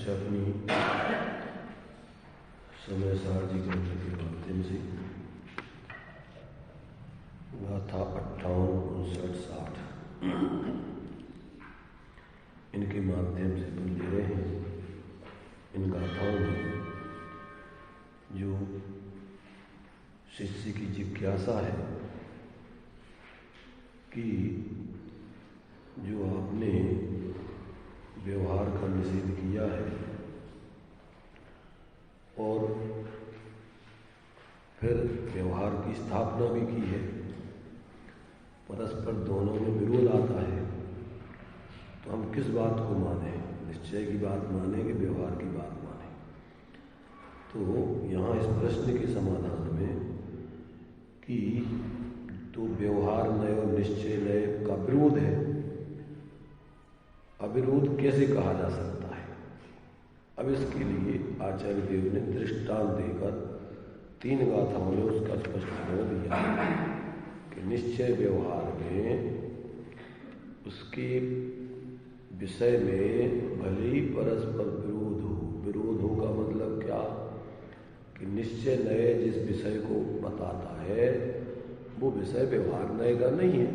चर्चा अपनी समय सारणी ग्रंथ के माध्यम से गाथा 58, 59, 60 इनके माध्यम से अपन ले रहे हैं। इन गाथाओं में जो शिष्य की जिज्ञासा है कि जो आपने व्यवहार का निषेध किया है और फिर व्यवहार की स्थापना भी की है, परस्पर दोनों में विरोध आता है, तो हम किस बात को माने? निश्चय की बात माने कि व्यवहार की बात माने? तो यहाँ इस प्रश्न के समाधान में कि तो व्यवहार नय और निश्चय नय का विरोध है, अविरोध कैसे कहा जा सकता है? अब इसके लिए आचार्य देव ने दृष्टांत देकर 3 गाथाओं में उसका स्पष्टीकरण दिया कि निश्चय व्यवहार में उसके विषय में भले ही परस्पर विरोध हो। विरोध हो का मतलब क्या? कि निश्चय नय जिस विषय को बताता है वो विषय व्यवहार नय का नहीं है।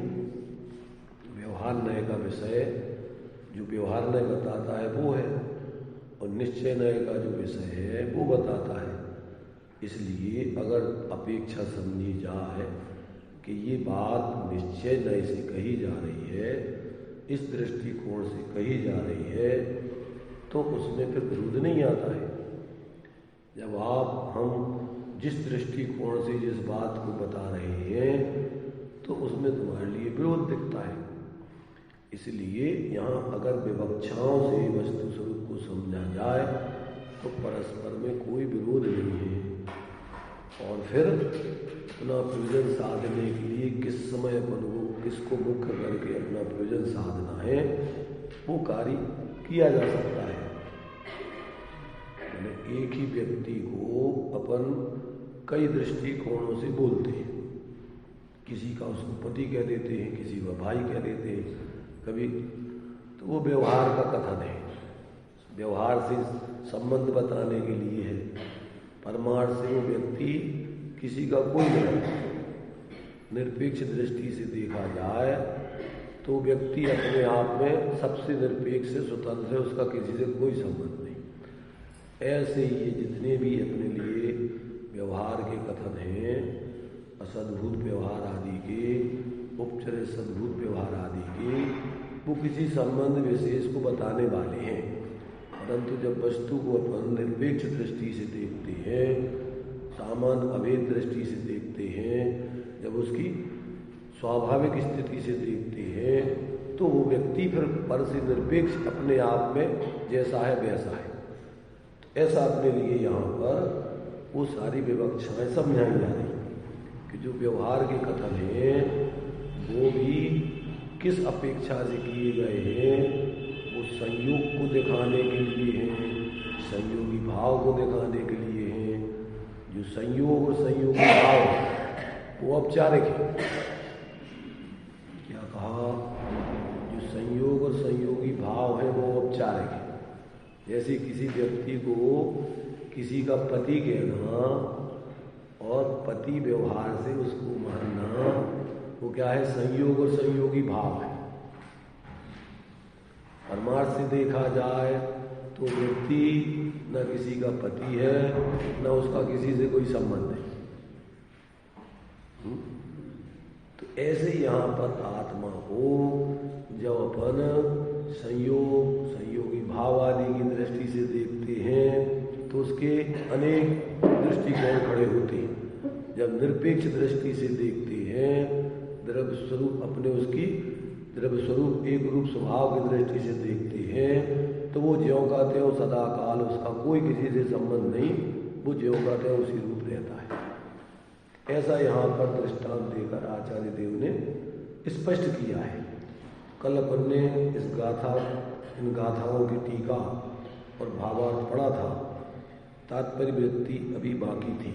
व्यवहार नय का विषय जो व्यवहार नय बताता है वो है, और निश्चय नय का जो विषय है वो बताता है। इसलिए अगर अपेक्षा समझी जाए कि ये बात निश्चय नय से कही जा रही है, इस दृष्टिकोण से कही जा रही है, तो उसमें फिर विरोध नहीं आता है। जब हम जिस दृष्टिकोण से जिस बात को बता रहे हैं तो उसमें तुम्हारे लिए विरोध दिखता है। इसलिए यहाँ अगर विवक्षाओं से वस्तु स्वरूप को समझा जाए तो परस्पर में कोई विरोध नहीं है, और फिर अपना प्रयोजन साधने के लिए किस समय अपन को किसको मुख्य करके अपना प्रयोजन साधना है वो कार्य किया जा सकता है। एक ही व्यक्ति को अपन कई दृष्टिकोणों से बोलते हैं। किसी का उसको पति कह देते हैं, किसी का भाई कह देते हैं, कभी तो वो व्यवहार का कथन है, व्यवहार से संबंध बताने के लिए है। परमार्थ से वो व्यक्ति किसी का कोई नहीं। निरपेक्ष दृष्टि से देखा जाए तो व्यक्ति अपने आप में सबसे निरपेक्ष से स्वतंत्र है, उसका किसी से कोई संबंध नहीं। ऐसे ही ये जितने भी अपने लिए व्यवहार के कथन हैं, असद्भुत व्यवहार आदि के, उपचरित सद्भुत व्यवहार आदि के, वो किसी संबंध विशेष को बताने वाले हैं। परंतु जब वस्तु को अपन निरपेक्ष दृष्टि से देखते हैं, सामान्य अभेद दृष्टि से देखते हैं, जब उसकी स्वाभाविक स्थिति से देखते हैं, तो वो व्यक्ति फिर पर से निरपेक्ष अपने आप में जैसा है वैसा है। तो ऐसा अपने लिए यहाँ पर वो सारी विवक्षाएं समझाई जा रही कि जो व्यवहार के कथन हैं वो भी किस अपेक्षा से किए गए हैं? वो संयोग को दिखाने के लिए हैं, संयोगी भाव को दिखाने के लिए हैं। जो संयोग और संयोगी भाव वो औपचारिक है। क्या कहा? जो संयोग और संयोगी भाव है वो औपचारिक है। जैसे किसी व्यक्ति को किसी का पति कहना और पति व्यवहार से उसको मानना, वो क्या है? संयोग और संयोगी भाव है। परमार्थ से देखा जाए तो व्यक्ति न किसी का पति है, न उसका किसी से कोई संबंध नहीं। तो ऐसे यहाँ पर आत्मा हो, जब अपन संयोगी भाव आदि की दृष्टि से देखते हैं तो उसके अनेक दृष्टिकोण खड़े होते हैं। जब निरपेक्ष दृष्टि से देखते हैं, द्रव्य स्वरूप अपने उसकी द्रव्य स्वरूप एक रूप स्वभाव की दृष्टि से देखते हैं, तो वो ज्यों का त्यों सदा काल, उसका कोई किसी से संबंध नहीं, वो ज्यों का त्यों उसी रूप रहता है। ऐसा यहाँ पर दृष्टांत देकर आचार्य देव ने स्पष्ट किया है। कल अपन ने इन गाथाओं की टीका और भावार्थ पढ़ा था, तात्पर्य वृत्ति अभी बाकी थी।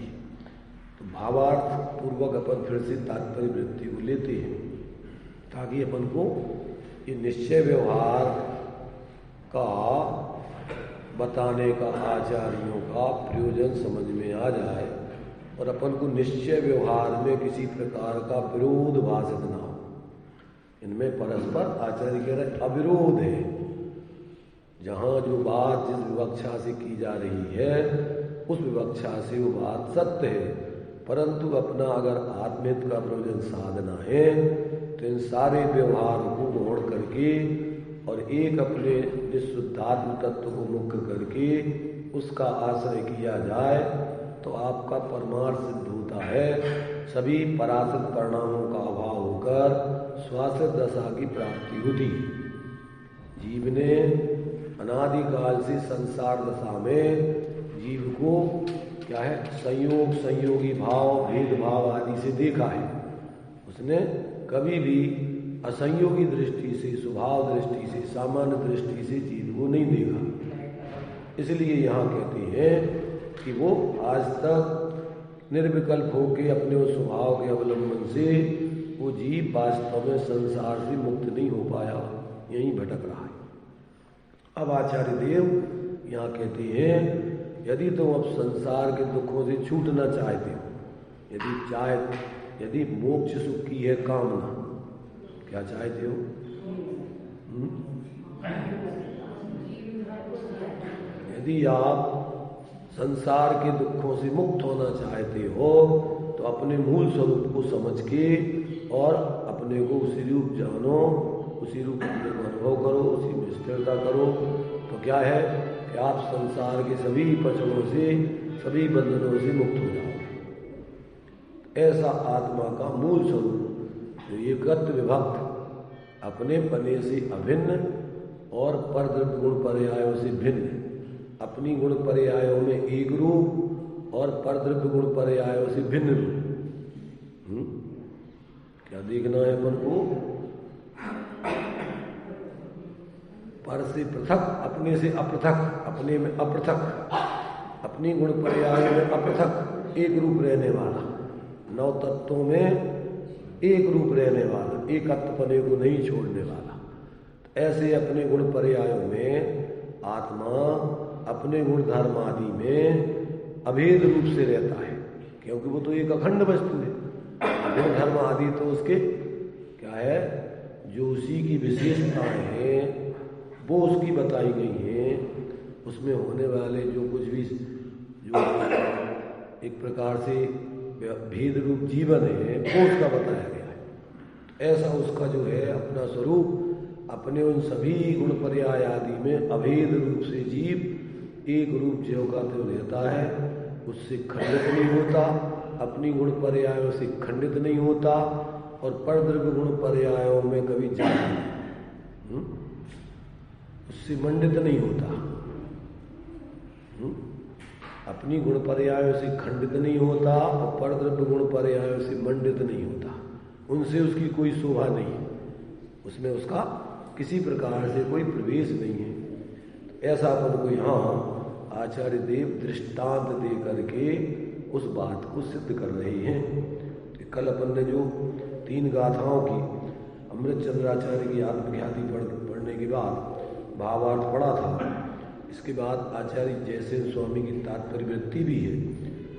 तो भावार्थ पूर्वक अपन फिर से तात्पर्य वृत्ति को लेते हैं ताकि अपन को ये निश्चय व्यवहार का बताने का आचार्यों का प्रयोजन समझ में आ जाए और अपन को निश्चय व्यवहार में किसी प्रकार का विरोध भाषित ना हो। इनमें परस्पर आचार्य कह रहे अविरोध है। जहाँ जो बात जिस विवक्षा से की जा रही है उस विवक्षा से वो बात सत्य है, परंतु अपना अगर आत्मित का प्रयोजन साधना है तो इन सारे व्यवहार को मोड़ करके और एक अपने निःशुद्धात्म तत्व को मुक्त करके उसका आश्रय किया जाए तो आपका परमार्थ सिद्ध होता है। सभी पराश्रित परिणामों का अभाव होकर स्वाश्रित दशा की प्राप्ति होती। जीव ने अनादिकाल से संसार दशा में जीव को क्या है संयोग संयोगी भाव भेदभाव आदि से देखा है। उसने कभी भी असंयोगी दृष्टि से, स्वभाव दृष्टि से, सामान्य दृष्टि से जीव को नहीं देखा। इसलिए यहाँ कहते हैं कि वो आज तक निर्विकल्प होकर अपने उस स्वभाव के अवलंबन से वो जीव वास्तव में संसार से मुक्त नहीं हो पाया, यहीं भटक रहा है। अब आचार्य देव यहाँ कहते हैं यदि तुम अब संसार के दुखों से छूटना चाहते हो, यदि मोक्ष सुख की है कामना, क्या चाहते हो? यदि आप संसार के दुखों से मुक्त होना चाहते हो तो अपने मूल स्वरूप को समझ के और अपने को उसी रूप जानो, उसी रूप अपने को अनुभव करो, उसी में स्थिरता करो, तो क्या है कि आप संसार के सभी पचड़ों से, सभी बंधनों से मुक्त हो जाओ। ऐसा आत्मा का मूल स्वरूप जो एकत्व विभक्त, अपने पने से अभिन्न और परद्रव्य गुण पर्यायों से भिन्न, अपनी गुण पर्यायों में एक रूप और परद्रव्य गुण पर्यायों से भिन्न रूप। क्या देखना है अपन को? पर से पृथक, अपने से अपृथक, अपने में अपृथक, अपनी गुण पर्यायों में अपृथक एक रूप रहने वाला, नौ तत्वों में एक रूप रहने वाला, एकत्वपने को नहीं छोड़ने वाला। ऐसे अपने गुण पर्यायों में आत्मा अपने गुण धर्म आदि में अभेद रूप से रहता है, क्योंकि वो तो एक अखंड वस्तु है। गुण धर्म आदि तो उसके क्या है, जो उसी की विशेषताएं हैं वो उसकी बताई गई हैं। उसमें होने वाले जो कुछ भी जो एक प्रकार से भेद रूप जीवन है वो उसका बताया गया है। ऐसा उसका जो है अपना स्वरूप अपने उन सभी गुण पर्याय आदि में अभेद रूप से जीव एक रूप ज्यों का त्यों रहता है, उससे खंडित नहीं होता, अपनी गुण पर्यायों से खंडित नहीं होता और परद्रव्य गुण पर्यायों में कभी जाता नहीं, उससे मंडित नहीं होता। अपनी गुण पर्यायों से खंडित नहीं होता और परद्रव्य गुण पर्यायों से मंडित नहीं होता। उनसे उसकी कोई शोभा नहीं है, उसमें उसका किसी प्रकार से कोई प्रवेश नहीं है। ऐसा अपन को यहाँ आचार्य देव दृष्टांत दे करके उस बात को सिद्ध कर रहे हैं। कल अपन ने जो 3 गाथाओं की अमृतचंद्राचार्य की आत्मख्याति पढ़ने के बाद भावार्थ पढ़ा था, इसके बाद आचार्य जयसेन स्वामी की तात्पर्य वृत्ति भी है,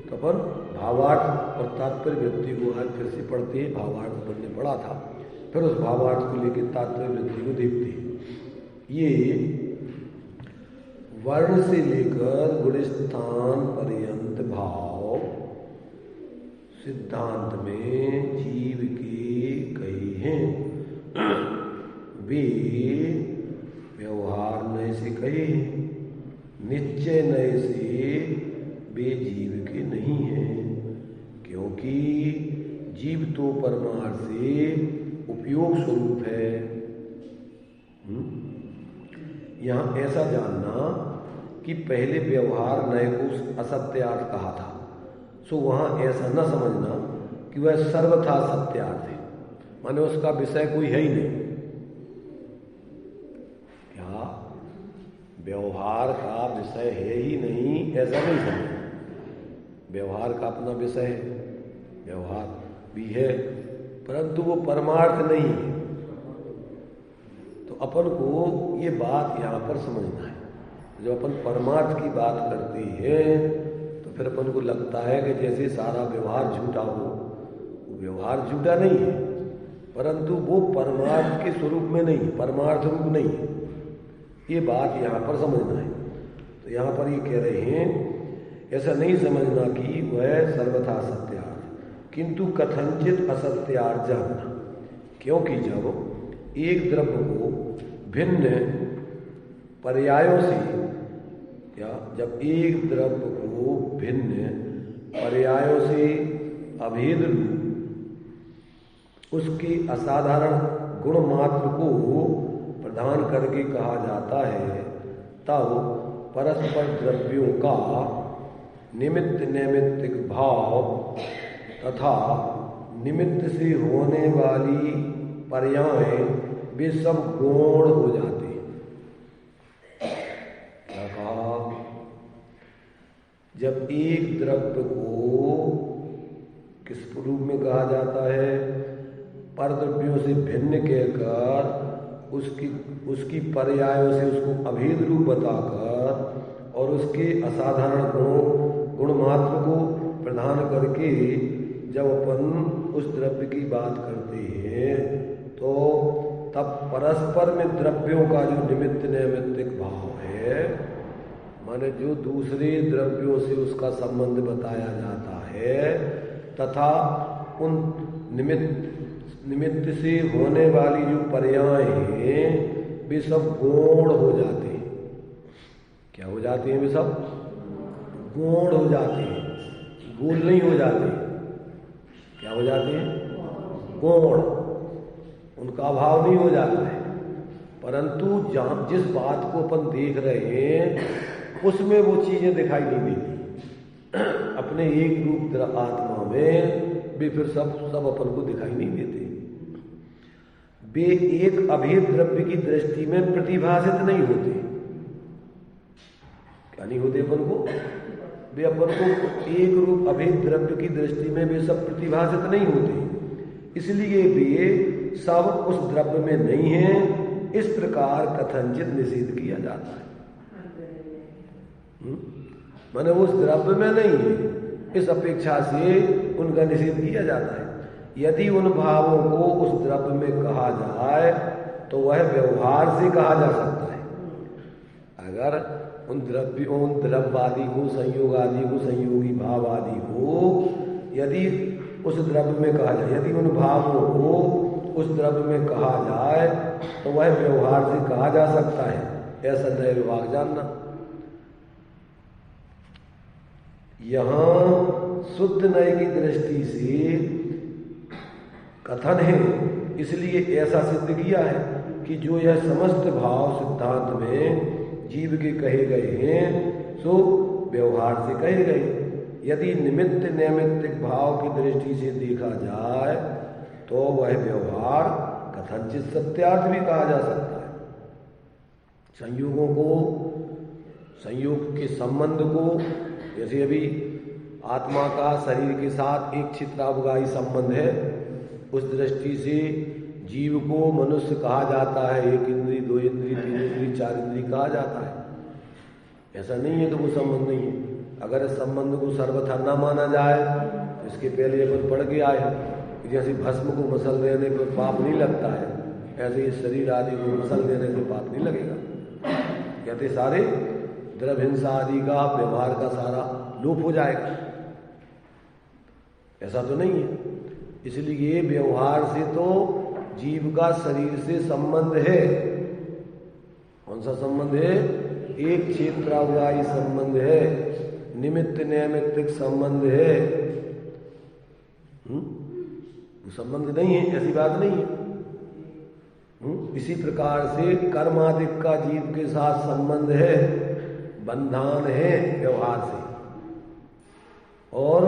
तो अपन भावार्थ और तात्पर्य वृत्ति को आज फिर से पढ़ते हैं। भावार्थ अपन ने पढ़ा था, फिर उस भावार्थ को लेकर तात्पर्य वृत्ति को देखते हैं। ये वर्ण से लेकर गुणस्थान पर्यंत भाव सिद्धांत में जीव के कहे हैं, वे व्यवहार नय से कहे, निश्चय नय से वे जीव के नहीं हैं, क्योंकि जीव तो परमार्थ से उपयोग स्वरूप है। यहाँ ऐसा जानना कि पहले व्यवहार नय को असत्यार्थ कहा था, सो वहाँ ऐसा न समझना कि वह सर्वथा सत्यार्थ है, माने उसका विषय कोई है ही नहीं। क्या व्यवहार का विषय है ही नहीं, ऐसा नहीं समझना। व्यवहार का अपना विषय है, व्यवहार भी है, परंतु वो परमार्थ नहीं है। तो अपन को ये बात यहाँ पर समझना है। जब अपन परमार्थ की बात करते हैं तो फिर अपन को लगता है कि जैसे सारा व्यवहार झूठा हो। व्यवहार झूठा नहीं है, परंतु वो परमार्थ के स्वरूप में नहीं, परमार्थ रूप नहीं है। ये बात यहाँ पर समझना है। तो यहाँ पर ये कह रहे हैं ऐसा नहीं समझना कि वह सर्वथा सत्यार्थ, किंतु कथनचित असत्यार्थ जानना। क्योंकि जब एक द्रव्य को भिन्न पर्यायों से, या जब एक द्रव्य को भिन्न पर्यायों से अभेद रूप उसके असाधारण गुण मात्र को प्रदान करके कहा जाता है, तब परस्पर द्रव्यों का निमित्त नैमित्तिक भाव तथा निमित्त से होने वाली पर्यायें वे सब गौण हो जाते हैं। क्या कहा? जब एक द्रव्य को किस रूप में कहा जाता है? परद्रव्यों से भिन्न कहकर उसकी पर्यायों से उसको अभेद रूप बताकर और उसके असाधारण गुण मात्र को प्रदान करके जब अपन उस द्रव्य की बात करते हैं तो तब परस्पर में द्रव्यों का जो निमित्त नैमित्तिक भाव है, माने जो दूसरे द्रव्यों से उसका संबंध बताया जाता है, तथा उन निमित्त से होने वाली जो पर्यायें हैं वे सब गौण हो जाते हैं। क्या हो जाते हैं? वे सब गौण हो जाते हैं, गोल नहीं हो जाते। क्या हो जाते हैं? गौण। उनका अभाव नहीं हो जाता है, परंतु जहाँ जिस बात को अपन देख रहे हैं उसमें वो चीजें दिखाई नहीं देती। अपने एक रूप आत्मा में वे फिर सब अपन को दिखाई नहीं देते। वे एक अभेद द्रव्य की दृष्टि में प्रतिभाषित नहीं होते। क्या नहीं होते अपन को? वे अपन को एक रूप अभेद द्रव्य की दृष्टि में वे सब प्रतिभाषित नहीं होते, इसलिए वे सब उस द्रव्य में नहीं है। इस प्रकार कथनचित निषेध किया जाता है। माने उस द्रव्य में नहीं है, इस अपेक्षा से उनका निषेध किया जाता है। यदि उन भावों को उस द्रव्य में कहा जाए तो वह व्यवहार से कहा जा सकता है। अगर उन द्रव्यवादी को, संयोग आदि को, संयोगी भाव आदि को यदि उस द्रव्य में कहा जाए, यदि उन भावों को उस द्रव्य में कहा जाए तो वह व्यवहार से कहा जा सकता है। ऐसा नए विभाग जानना। यहां शुद्ध नए की दृष्टि से कथन है, इसलिए ऐसा सिद्ध किया है कि जो यह समस्त भाव सिद्धांत में जीव के कहे गए हैं सो व्यवहार से कहे गए। यदि निमित्त नैमित्तिक भाव की दृष्टि से देखा जाए तो वह व्यवहार कथनचित सत्यार्थ भी कहा जा सकता है। संयोगों को, संयोग के संबंध को, जैसे अभी आत्मा का शरीर के साथ एक चित्रावगाही संबंध है, उस दृष्टि से जीव को मनुष्य कहा जाता है। एक इंद्री, दो इंद्री, तीन इंद्री, चार इंद्री कहा जाता है। ऐसा नहीं है कि वो संबंध नहीं है। अगर इस संबंध को सर्वथा न माना जाए तो इसके पहले अपन पढ़ के आए, जैसे भस्म को मसल देने पर पाप नहीं लगता है, ऐसे ही शरीर आदि को मसल देने से पाप नहीं लगेगा। कहते सारे द्रव्य हिंसा आदि का, व्यवहार का सारा लोप हो जाएगा। ऐसा तो नहीं है। इसलिए व्यवहार से तो जीव का शरीर से संबंध है। कौन सा संबंध है? एक क्षेत्रावगाही संबंध है, निमित्त नैमित्तिक संबंध है। वो संबंध नहीं है, ऐसी बात नहीं है। इसी प्रकार से कर्मादिक का जीव के साथ संबंध है, बंधन है व्यवहार से, और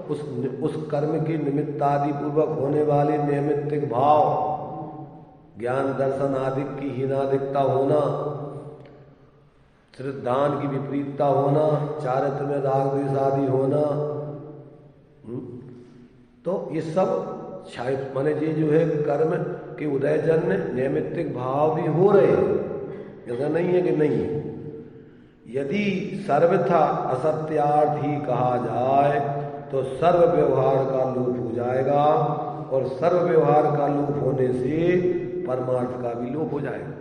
उस कर्म के निमित्तादि पूर्वक होने वाले नैमित्तिक भाव, ज्ञान दर्शन आदि की हीनादिकता होना, श्रद्धान की विपरीतता होना, चारित्र में राग द्वेष आदि होना, तो ये सब शायद माने ये जो है कर्म के उदयजन्य नैमित्तिक भाव भी हो रहे हैं। ऐसा नहीं है कि नहीं है, यदि सर्वथा असत्यार्थ ही कहा जाए तो सर्व व्यवहार का लोप हो जाएगा, और सर्व व्यवहार का लोप होने से परमार्थ का भी लोप हो जाएगा।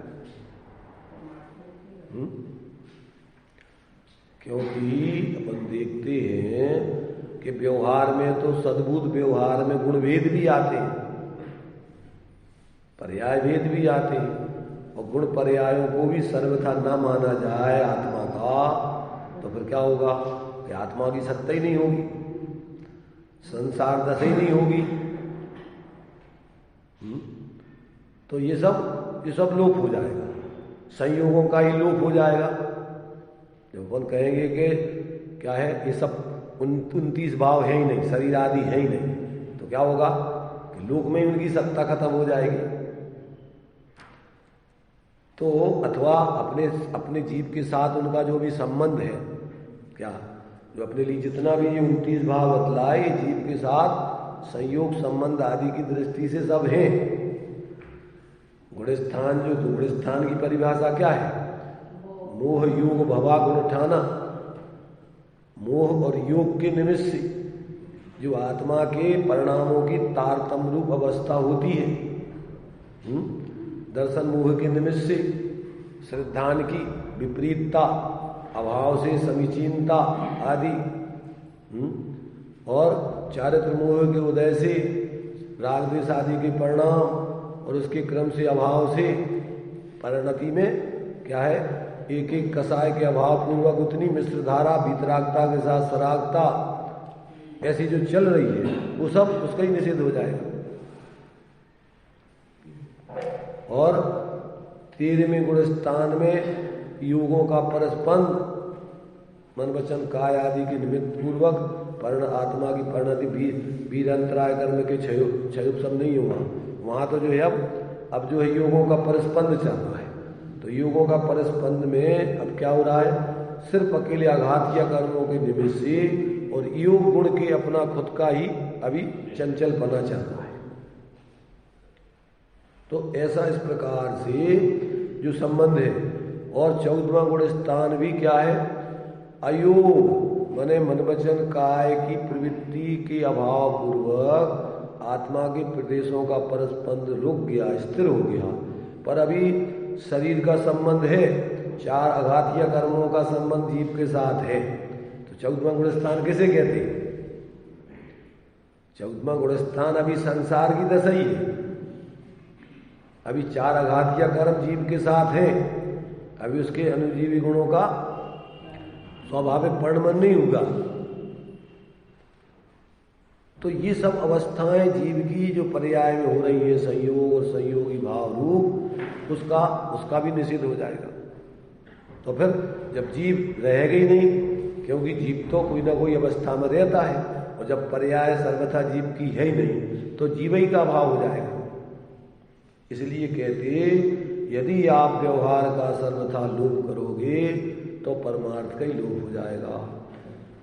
क्योंकि अपन देखते हैं कि व्यवहार में तो सद्भुत व्यवहार में गुणभेद भी आते हैं, पर्याय भेद भी आते हैं, और गुण पर्यायों को भी सर्वथा न माना जाए आत्मा का, तो फिर क्या होगा कि आत्मा की सत्ता ही नहीं होगी, संसार दशा ही नहीं होगी। तो ये सब लोप हो जाएगा, संयोगों का ही लोप हो जाएगा। जब अपन कहेंगे कि क्या है, ये सब 29 भाव है ही नहीं, शरीर आदि है ही नहीं, तो क्या होगा कि लोक में उनकी सत्ता खत्म हो जाएगी। तो अथवा अपने जीव के साथ उनका जो भी संबंध है, क्या जो अपने लिए जितना भी ये 29 भाव बतलाए, जीव के साथ संयोग संबंध आदि की दृष्टि से सब हैं। गुणस्थान, जो गुणस्थान की परिभाषा क्या है, मोह योग भवा गुण ठाना। मोह और योग के निमित्त से जो आत्मा के परिणामों की तारतम्य रूप अवस्था होती है, दर्शन मोह के निमित्त से श्रद्धान की विपरीतता, अभाव से समीचीनता आदि, और चारित्र मोह के उदय से राग द्वेष आदि के परिणाम, और उसके क्रम से अभाव से परिणति में क्या है, एक एक कसाय के अभाव पूर्वक उतनी मिश्र धारा वीतरागता के साथ सरागता ऐसी जो चल रही है, वो सब उसका ही निषेध हो जाएगा। और 13वें गुणस्थान में योगों का परस्पंद मन वचन काय आदि के निमित्त पूर्वक आत्मा की परिणति वीर अंतराय कर्म के क्षय सब नहीं हुआ। वहां तो जो है अब जो है योगों का परस्पंद चल रहा है। तो योगों का परस्पंद में अब क्या हो रहा है, सिर्फ अकेले आघात या कर्मों के निमित्त से और योग गुण के अपना खुद का ही अभी चंचल बना चल रहा है। तो ऐसा इस प्रकार से जो संबंध है। और 14वां गुण स्थान भी क्या है, अयोग माने मन वचन काय की प्रवृत्ति के अभाव पूर्वक आत्मा के प्रदेशों का परस्पंद रुक गया, स्थिर हो गया, पर अभी शरीर का संबंध है, 4 आघातीय कर्मों का संबंध जीव के साथ है। तो 14वां गुण स्थान किसे कहते हैं? 14वां गुण स्थान अभी संसार की दशा ही है। अभी 4 आघातीय कर्म जीव के साथ है, अभी उसके अनुजीवी गुणों का स्वाभाविक परिणमन नहीं होगा। तो ये सब अवस्थाएं जीव की जो पर्याय में हो रही है, संयोग और संयोगी भाव रूप, उसका भी निषेध हो जाएगा। तो फिर जब जीव रहेगा ही नहीं, क्योंकि जीव तो कोई ना कोई अवस्था में रहता है, और जब पर्याय सर्वथा जीव की है ही नहीं, तो जीव ही का भाव हो जाएगा। इसलिए कहते यदि आप व्यवहार का सर्वथा लोप करोगे तो परमार्थ का ही लोप हो जाएगा।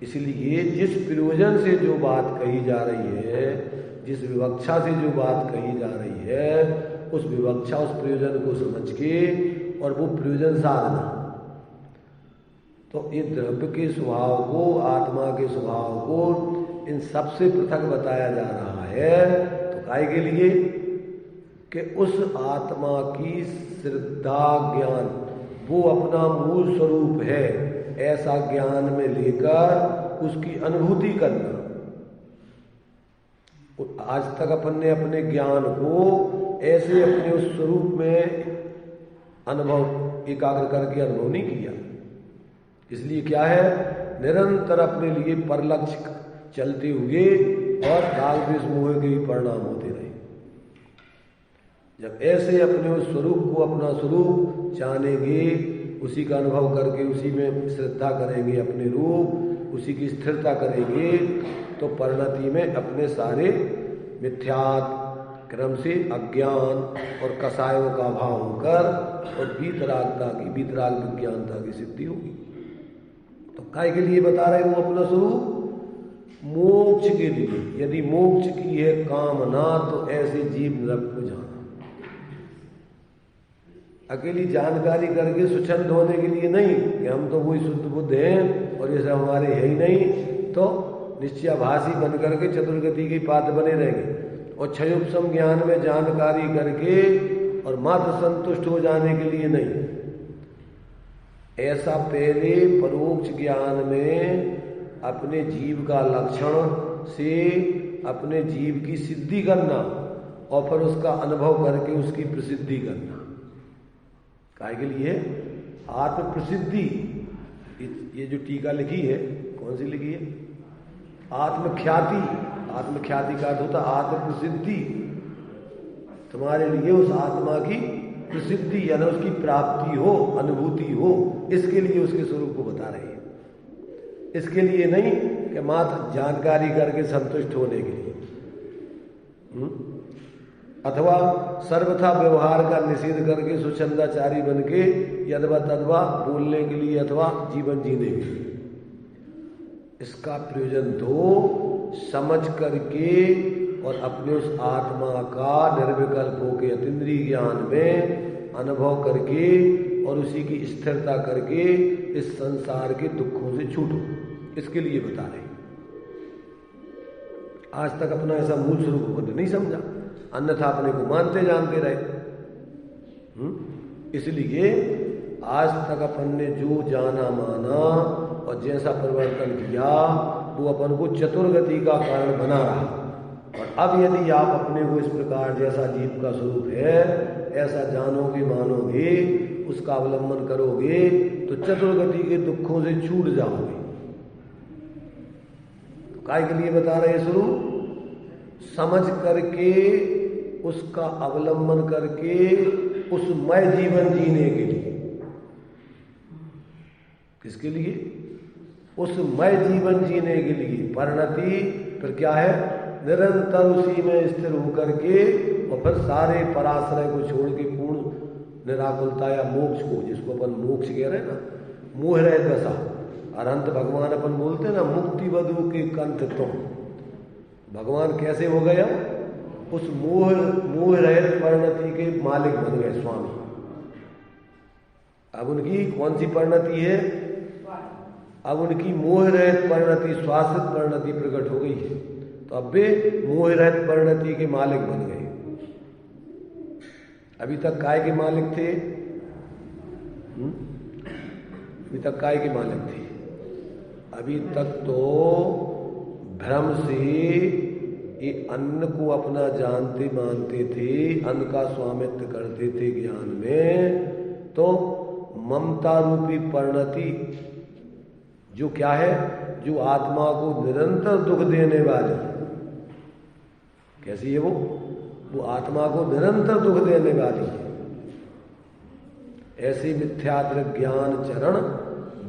इसलिए जिस प्रयोजन से जो बात कही जा रही है, जिस विवक्षा से जो बात कही जा रही है, उस विवक्षा उस प्रयोजन को समझ के, और वो प्रयोजन साधना, तो ये द्रव्य के स्वभाव को, आत्मा के स्वभाव को इन सबसे पृथक बताया जा रहा है। तो काय के लिए कि उस आत्मा की श्रद्धा ज्ञान वो अपना मूल स्वरूप है, ऐसा ज्ञान में लेकर उसकी अनुभूति करना। आज तक अपन ने अपने ज्ञान को ऐसे अपने उस स्वरूप में अनुभव एकाग्र करके अनुभव नहीं किया। इसलिए क्या है, निरंतर अपने लिए परलक्ष्य चलते हुए और राग द्वेष मोह के ही परिणाम होते रहे। जब ऐसे अपने उस स्वरूप को अपना स्वरूप जानेंगे, उसी का अनुभव करके उसी में श्रद्धा करेंगे, अपने रूप उसी की स्थिरता करेंगे, तो परिणति में अपने सारे मिथ्यात्व क्रम से अज्ञान और कसायों का भाव होकर और वीतराग विज्ञानता की सिद्धि होगी। तो काय के लिए बता रहे वो अपना स्वरूप? मोक्ष के लिए। यदि मोक्ष की है कामना तो ऐसे जीव नरक को जाना। अकेली जानकारी करके स्वच्छंद होने के लिए नहीं कि हम तो वही शुद्ध बुद्ध हैं और ये सब हमारे है ही नहीं, तो निश्चयाभासी बन करके चतुर्गति की पात बने रहेंगे। और क्षयोपम ज्ञान में जानकारी करके और मात्र संतुष्ट हो जाने के लिए नहीं, ऐसा पहले परोक्ष ज्ञान में अपने जीव का लक्षण से अपने जीव की सिद्धि करना और फिर उसका अनुभव करके उसकी प्रसिद्धि करना। काहे के लिए? आत्म प्रसिद्धि। ये जो टीका लिखी है, कौन सी लिखी है? आत्मख्याति। आत्मख्याति का अर्थ होता आत्म प्रसिद्धि। तुम्हारे लिए उस आत्मा की प्रसिद्धि यानी उसकी प्राप्ति हो, अनुभूति हो, इसके लिए उसके स्वरूप को बता रहे हैं। इसके लिए नहीं कि मात्र जानकारी करके संतुष्ट होने के लिए, अथवा सर्वथा व्यवहार का निषेध करके स्वच्छंदाचारी बन के यदवा तदवा बोलने के लिए अथवा जीवन जीने के लिए। इसका प्रयोजन तो समझ करके और अपने उस आत्मा का निर्विकल्प होके अतीन्द्रिय ज्ञान में अनुभव करके और उसी की स्थिरता करके इस संसार के दुखों से छूटो, इसके लिए बता रहे। आज तक अपना ऐसा मूल स्वरूप बुद्ध नहीं समझा, अन्यथा अपने को मानते जानते रहे। इसलिए आज तक अपन ने जो जाना माना और जैसा परिवर्तन किया वो अपन को चतुर्गति का कारण बना रहा। और अब यदि आप अपने को इस प्रकार जैसा जीव का स्वरूप है ऐसा जानोगे, मानोगे, उसका अवलंबन करोगे तो चतुर्गति के दुखों से छूट जाओगे। तो काय के लिए बता रहे हैं स्वरूप? समझ करके उसका अवलंबन करके उस मय जीवन जीने के लिए। किसके लिए? उस मय जीवन जीने के लिए। परिणति फिर क्या है? निरंतर उसी में स्थिर होकर के और फिर सारे पराश्रय को छोड़ के पूर्ण निराकुलता या मोक्ष को, जिसको अपन मोक्ष कह रहे हैं ना, मोह रहे दशा। अनंत भगवान अपन बोलते हैं ना, मुक्ति वधु के कंठ तुम। भगवान कैसे हो गया? उस मोह रहित परिणति के मालिक बन गए, स्वामी। अब उनकी कौन सी परिणति है? अब उनकी मोह रहित परिणति, शाश्वत परिणति प्रकट हो गई है। तो अब वे मोह रहित परिणति के मालिक बन गए। अभी तक काय के मालिक थे? अभी तक काय के मालिक थे? अभी तक तो भ्रम से ये अन्न को अपना जानते मानते थे, अन्न का स्वामित्व करते थे ज्ञान में। तो ममता रूपी परिणति जो क्या है? जो आत्मा को निरंतर दुख देने वाली। कैसी है वो? वो आत्मा को निरंतर दुख देने वाली है। ऐसी मिथ्याद्र ज्ञान चरण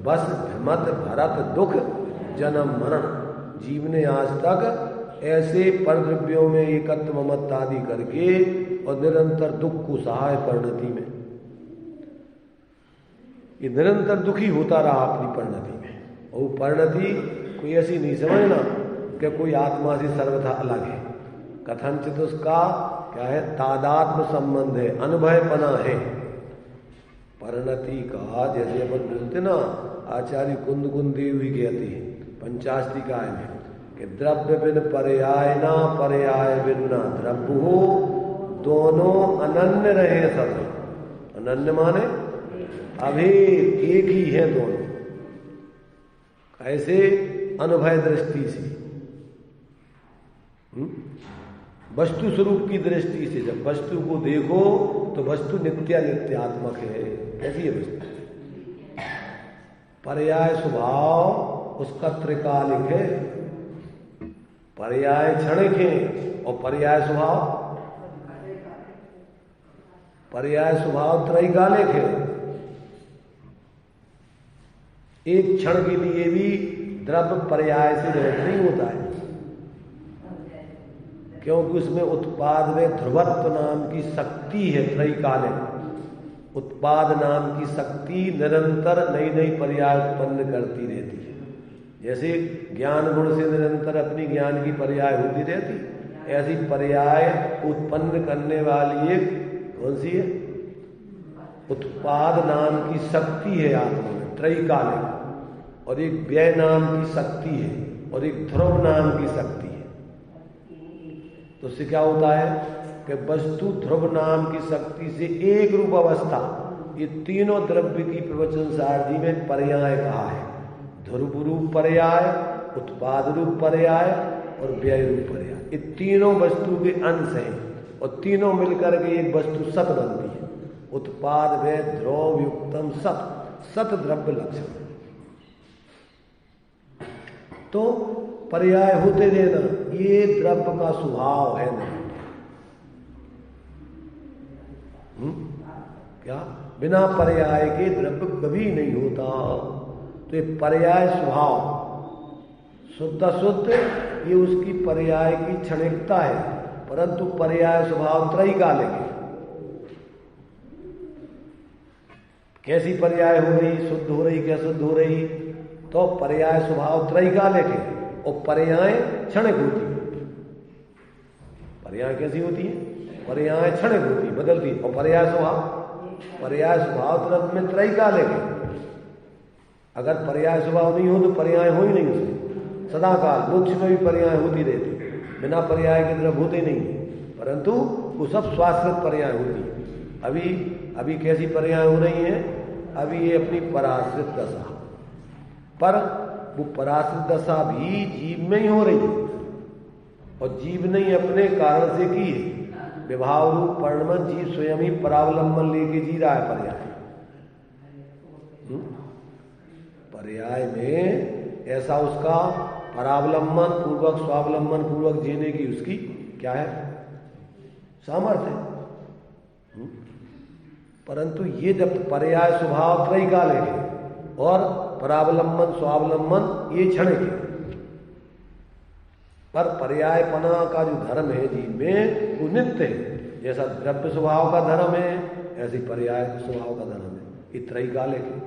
बस भ्रमत भरत दुख जन्म मरण। जीव ने आज तक ऐसे परद्रव्यों में एकत्व ममत्व आदि करके और निरंतर दुख को सहाय परिणति में, ये निरंतर दुखी होता रहा अपनी परिणति में। और परिणति कोई ऐसी नहीं समझना कि कोई आत्मा से सर्वथा अलग है। कथनचित उसका क्या है? तादात्म संबंध है, अनुभवपना है। परिणति का जैसे अपन बोलते ना, आचार्य कुंद देव ही कहते हैं पंचाष्टिकाय में कि द्रव्य बिन पर्याय ना, पर्याय बिन ना द्रव्य हो, दोनों अनन्य रहे सब। अनन्य माने अभी एक ही है दोनों। ऐसे अनुभव दृष्टि से, वस्तु स्वरूप की दृष्टि से जब वस्तु को देखो तो वस्तु नित्यात्मक है। कैसी है वस्तु? पर्याय स्वभाव उसका त्रिकालिक है, पर्याय क्षणिक है और पर्याय स्वभाव त्रैकालिक है। एक क्षण के लिए भी द्रव्य पर्याय से रहित नहीं होता है, क्योंकि उसमें उत्पाद में ध्रुवत्व नाम की शक्ति है। त्रैकालिक उत्पाद नाम की शक्ति निरंतर नई नई पर्याय उत्पन्न करती रहती है। जैसे ज्ञान गुण से निरंतर अपनी ज्ञान की पर्याय होती रहती, ऐसी पर्याय उत्पन्न करने वाली एक कौन सी है? उत्पाद नाम की शक्ति है आत्मा में, त्रैकालिक, और एक व्यय नाम की शक्ति है, और एक ध्रुव नाम की शक्ति है। तो उससे क्या होता है कि वस्तु ध्रुव नाम की शक्ति से एक रूप अवस्था, ये तीनों द्रव्य की प्रवचन सारथी में पर्याय कहा है। ध्रुव रूप पर्याय, उत्पाद रूप पर्याय और व्यय रूप पर्याय, ये तीनों वस्तु के अंश हैं और तीनों मिलकर के एक वस्तु सत बनती है। उत्पाद व्यय ध्रुव युक्तम सत, सत द्रव्य लक्षण। तो पर्याय होते देना, ये द्रव्य का स्वभाव है नहीं। क्या बिना पर्याय के द्रव्य कभी नहीं होता। तो ये पर्याय स्वभाव शुद्ध शुद्ध, ये उसकी पर्याय की क्षणिकता है, परंतु पर्याय स्वभाव त्रैकालिक है। कैसी पर्याय हो रही, शुद्ध हो रही, क्या शुद्ध हो रही, तो पर्याय स्वभाव त्रैकालिक है और पर्याय क्षणिक होती है। पर्याय कैसी होती है, पर्याय क्षणिक होती है, बदलती है। और पर्याय स्वभाव द्रव्य में त्रैकालिक है। अगर पर्याय स्वभाव नहीं हो तो पर्याय हो ही नहीं उसमें, सदाकाल। मोक्ष में भी पर्याय होती रहती, बिना पर्याय के द्रव्य होते नहीं, परंतु वो सब स्वाश्रित पर्याय होती है। अभी कैसी पर्याय हो रही हैं, अभी ये अपनी पराश्रित दशा, पर वो पराश्रित दशा भी जीव में ही हो रही है, और जीव ने ही अपने कारण से की है। विभाव रूप परिणमन जीव स्वयं ही परावलंबन लेके जी रहा है पर्याय में। ऐसा उसका परावलंबन पूर्वक स्वावलंबन पूर्वक जीने की उसकी क्या है, सामर्थ्य है। परंतु ये जब पर्याय स्वभाव त्रैकालिक है और परावलंबन स्वावलंबन ये क्षणिक है, पर पर्यायपना का जो धर्म है जीव में वो नित्य है। जैसा द्रव्य स्वभाव का धर्म है, ऐसे पर्याय स्वभाव का धर्म है, ये त्रैकालिक है।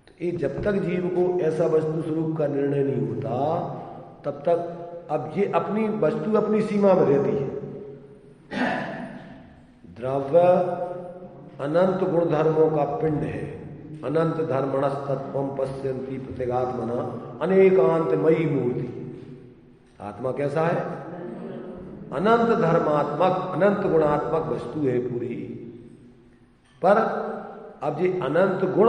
तो ये जब तक जीव को ऐसा वस्तु स्वरूप का निर्णय नहीं होता, तब तक अब ये अपनी वस्तु अपनी सीमा में रहती है। द्रव्य अनंत गुण धर्मों का पिंड है। अनंत धर्मणस्तत्वं पश्यन्ति प्रत्यगात्मना अनेकांतमयी मूर्ति। आत्मा कैसा है, अनंत धर्मात्मक अनंत गुणात्मक वस्तु है पूरी। पर अब ये अनंत गुण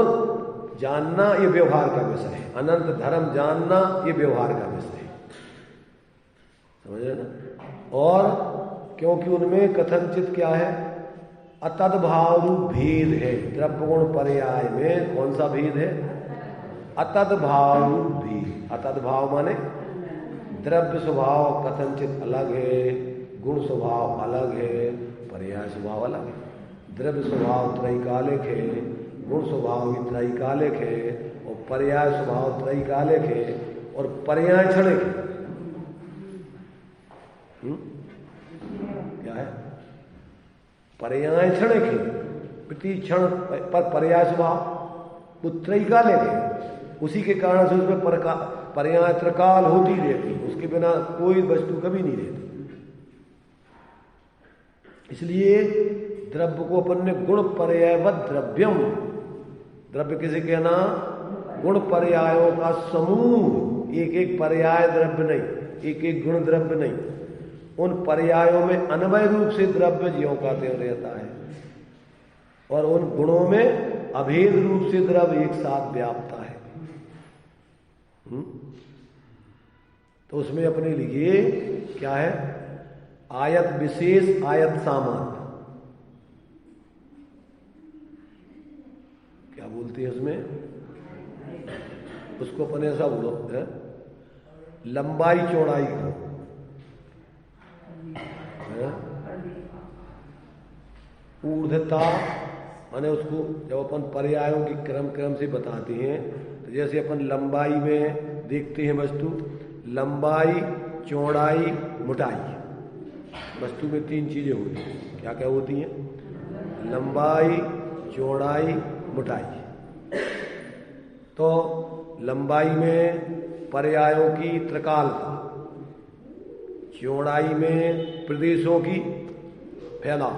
जानना ये व्यवहार का विषय है, अनंत धर्म जानना ये व्यवहार का विषय है, समझ रहे ना। और क्योंकि उनमें कथनचित क्या है, अतद्भाव रूप भेद है। द्रव्य गुण पर्याय में कौन सा भेद है, अतद्भाव रूप भेद। अतद्भाव माने द्रव्य स्वभाव कथनचित अलग है, गुण स्वभाव अलग है, पर्याय स्वभाव अलग है। द्रव्य स्वभाव त्रैकालिक है, गुण स्वभाव भी त्रैकालिक है, और पर्याय स्वभाव त्रैकालिक है, और पर्याय क्षणिक है। क्या है, पर्याय क्षणिक है, प्रति क्षण पर पर्याय स्वभाव वो त्रैकालिक है। उसी के कारण से उसमें पर्याय त्रकाल होती रहती, उसके बिना कोई वस्तु कभी नहीं रहती। इसलिए द्रव्य को अपन ने गुण पर्यायवत द्रव्यम, द्रव्य किसे कहना, गुण पर्यायों का समूह, एक एक पर्याय द्रव्य नहीं, एक एक गुण द्रव्य नहीं, उन पर्यायों में अन्वय रूप से द्रव्य ज्यों का त्यों रहता है, और उन गुणों में अभेद रूप से द्रव्य एक साथ व्याप्ता है। तो उसमें अपने लिए क्या है, आयत विशेष आयत सामान्य, क्या बोलते हैं उसमें, उसको अपन ऐसा बोलो है, लंबाई चौड़ाई को ऊर्ध्वता, माने उसको जब अपन पर्यायों की क्रम से बताते हैं, तो जैसे अपन लंबाई में देखते हैं वस्तु, लंबाई चौड़ाई मोटाई, वस्तु में तीन चीजें होती हैं। क्या क्या होती हैं, लंबाई चौड़ाई मोटाई। तो लंबाई में पर्यायों की त्रिकालता, चौड़ाई में प्रदेशों की फैलाव,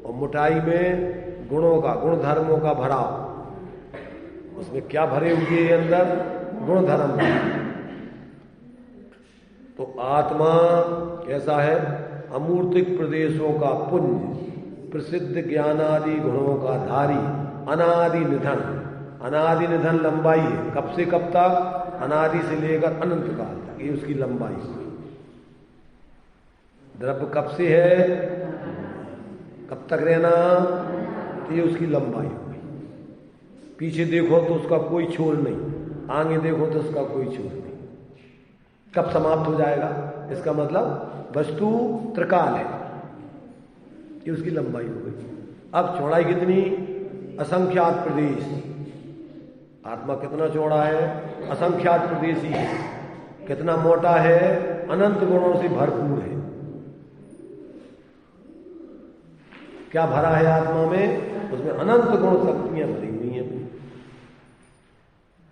और मोटाई में गुणों का, गुण धर्मों का भराव। उसमें क्या भरे हुए हैं अंदर? गुण धर्म। तो आत्मा कैसा है? अमूर्तिक प्रदेशों का पुंज, प्रसिद्ध ज्ञानादि गुणों का धारी, अनादि निधन। अनादि निधन लंबाई है, कब से कब तक? अनादि से लेकर अनंत काल तक, ये उसकी लंबाई है। द्रव्य कब से है, कब तक रहना, तो ये उसकी लंबाई हो गई। पीछे देखो तो उसका कोई छोर नहीं, आगे देखो तो उसका कोई छोर नहीं। कब समाप्त हो जाएगा? इसका मतलब वस्तु त्रिकाल है, ये उसकी लंबाई हो गई। अब चौड़ाई कितनी? असंख्यात प्रदेश। आत्मा कितना चौड़ा है? असंख्यात प्रदेशी है। कितना मोटा है? अनंत गुणों से भरपूर है। क्या भरा है आत्मा में? उसमें अनंत गुण शक्तियां भरी हुई हैं।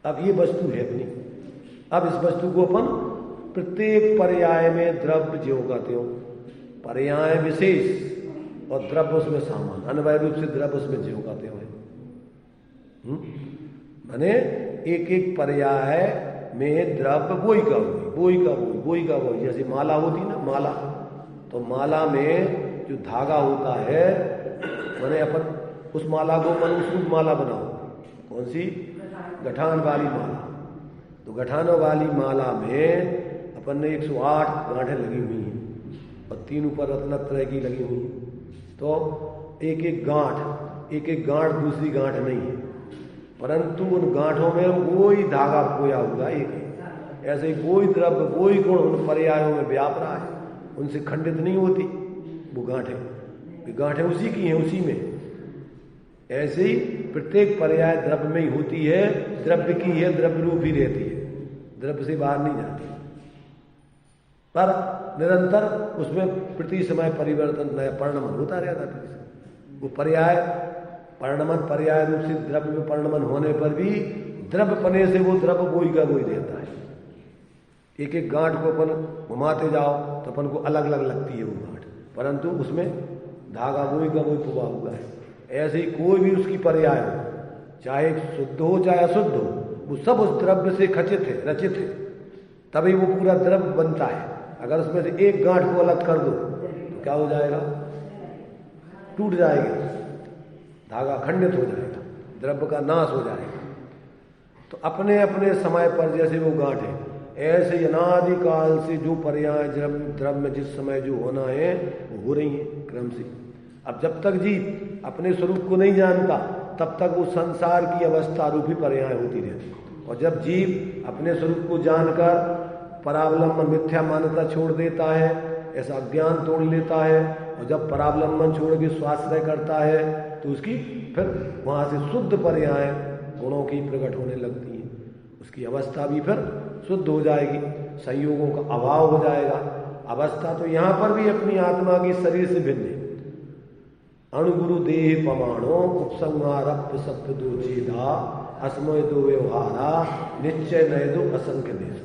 अब ये वस्तु है अपनी। अब इस वस्तु को अपन प्रत्येक पर्याय में द्रव्य ज्यों कहते हो, पर्याय विशेष और द्रव्य उसमें सामान, अन्वय रूप से द्रव्य उसमें ज्यों कहते हो। माने एक एक पर्याय में द्रव्य बोई का बोई, बोई का बोई, बोई का बोई। जैसे माला होती ना, माला, तो माला में जो धागा होता है, मैंने अपन उस माला को मनुष्य माला बनाओ। कौन सी? गठान वाली माला। तो गठान वाली माला में अपन ने 108 गांठें लगी हुई हैं और 3 ऊपर रत्नत्रय की लगी हुई हैं। तो एक एक गांठ दूसरी गांठ नहीं है, परंतु उन गांठों में कोई धागा खोया हुआ एक है। ऐसे ही कोई द्रव्य, कोई गुण उन पर्यायों में व्याप रहा है, उनसे खंडित नहीं होती वो गांठें। गांठें उसी की हैं, उसी में। ऐसे ही प्रत्येक पर्याय द्रव्य में ही होती है, द्रव्य की है, द्रव्य रूप ही रहती है, द्रव्य से बाहर नहीं जाती। पर निरंतर उसमें प्रति समय परिवर्तन, नया परिणमन होता रहता है। वो पर्याय परिणमन, पर्याय रूप से द्रव्य में परिणमन होने पर भी द्रव्य पने से वो द्रव्य बोई का बोई रहता है। एक एक गांठ को अपन घुमाते जाओ तो अपन को अलग अलग लगती है वो गांठ, परंतु उसमें धागा बोई का बोई पुआ हुआ है। ऐसे ही कोई भी उसकी पर्याय हो, चाहे शुद्ध हो चाहे अशुद्ध हो, वो सब उस द्रव्य से खचित है, रचित है, तभी वो पूरा द्रव्य बनता है। अगर उसमें से एक गांठ को अलग कर दो तो क्या हो जाएगा? टूट जाएगा, धागा खंडित हो जाएगा, द्रव्य का नाश हो जाएगा। तो अपने अपने समय पर जैसे वो गांठ है, ऐसे अनादि काल से जो पर्याय द्रव्य में जिस समय जो होना है वो हो रही है क्रम से। अब जब तक जीव अपने स्वरूप को नहीं जानता तब तक वो संसार की अवस्था रूपी पर्याय होती रहती। और जब जीव अपने स्वरूप को जानकर परावलंबन मिथ्या मान्यता छोड़ देता है, ऐसा ज्ञान तोड़ लेता है, और जब परावलंबन छोड़ के स्वाश्रय करता है तो उसकी फिर वहां से शुद्ध पर्याय गुणों की प्रकट होने लगती है। उसकी अवस्था भी फिर शुद्ध हो जाएगी, संयोगों का अभाव हो जाएगा। अवस्था तो यहां पर भी अपनी आत्मा की शरीर से भिन्न है। अणुगुरु देह पमाणो उपसंहारप्य सत्य दो चेदा अस्मय दो व्यवहारा निश्चय नय दो असंख्य देश।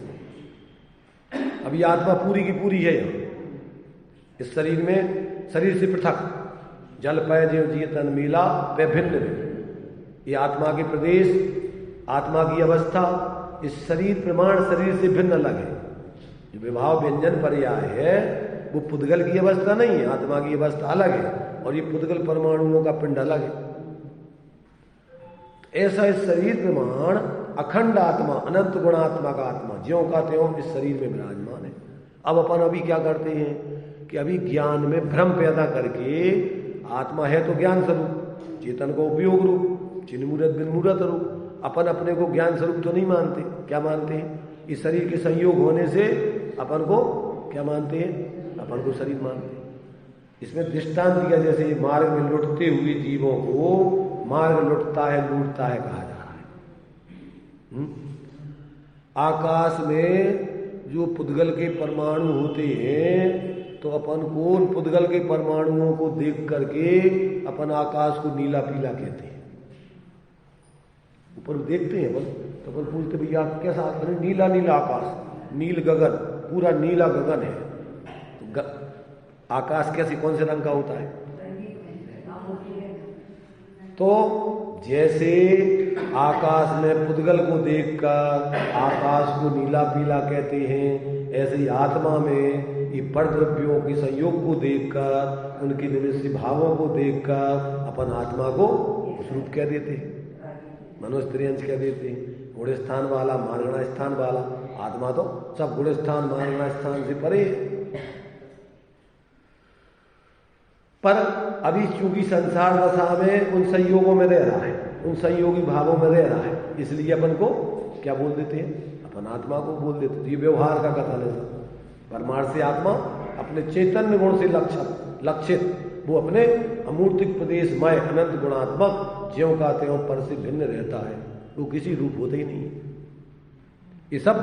अभी आत्मा पूरी की पूरी है यहाँ इस शरीर में, शरीर से पृथक, जल पय जीव जिय तन मिला वे भिन्न। ये आत्मा के प्रदेश, आत्मा की अवस्था इस शरीर प्रमाण शरीर से भिन्न अलग है। जो विभाव व्यंजन पर्याय है वो पुद्गल की अवस्था नहीं है, आत्मा की अवस्था अलग है, और ये पुद्गल परमाणुओं का पिंड अलग है। ऐसा इस शरीर प्रमाण अखंड आत्मा, अनंत गुणात्मा का आत्मा ज्यों का त्यों इस शरीर में विराजमान है। अब अपन अभी क्या करते हैं कि अभी ज्ञान में भ्रम पैदा करके, आत्मा है तो ज्ञान स्वरूप, चेतन को उपयोग रूप, चिन्मूर्त बिन्मूर्त रूप, अपन अपने को ज्ञान स्वरूप तो नहीं मानते। क्या मानते हैं? इस शरीर के संयोग होने से अपन को क्या मानते हैं? अपन को शरीर मानते हैं। इसमें दृष्टांत दिया, जैसे मार्ग में लुटते हुए जीवों को मार्ग लुटता है लूटता है कहा जा रहा है। आकाश में जो पुद्गल के परमाणु होते हैं तो अपन को उन पुद्गल के परमाणुओं को देख करके अपन आकाश को नीला पीला कहते हैं। ऊपर देखते हैं अपन तो अपन पूछते भैया कैसा? नीला नीला आकाश, नील गगन, पूरा नीला गगन है। तो आकाश कैसे, कौन से रंग का होता है? तो जैसे आकाश में पुद्गल को देखकर आकाश को नीला पीला कहते हैं, ऐसे ही आत्मा में ये परद्रव्यों के संयोग को देखकर, उनके निमित्त भावों को देखकर अपन आत्मा को उस रूप कह देते हैं, मनोस्त्रियंश कह देते हैं। गुण स्थान वाला, मार्गणा स्थान वाला, आत्मा तो सब गुण स्थान मार्गणा स्थान से परे है। पर अभी चूंकि संसार दशा में उन संयोगों में रह रहा है, उन संयोगी भावों में रह रहा है, इसलिए अपन को क्या बोल देते हैं, अपन आत्मा को बोल देते हैं। ये व्यवहार का कथन है। परमार्थ से आत्मा अपने चैतन्य गुण से लक्षित, वो अपने अमूर्तिक प्रदेशमय अनंत गुणात्मक ज्यों का त्यों पर से भिन्न रहता है, वो किसी रूप होते ही नहीं है। ये सब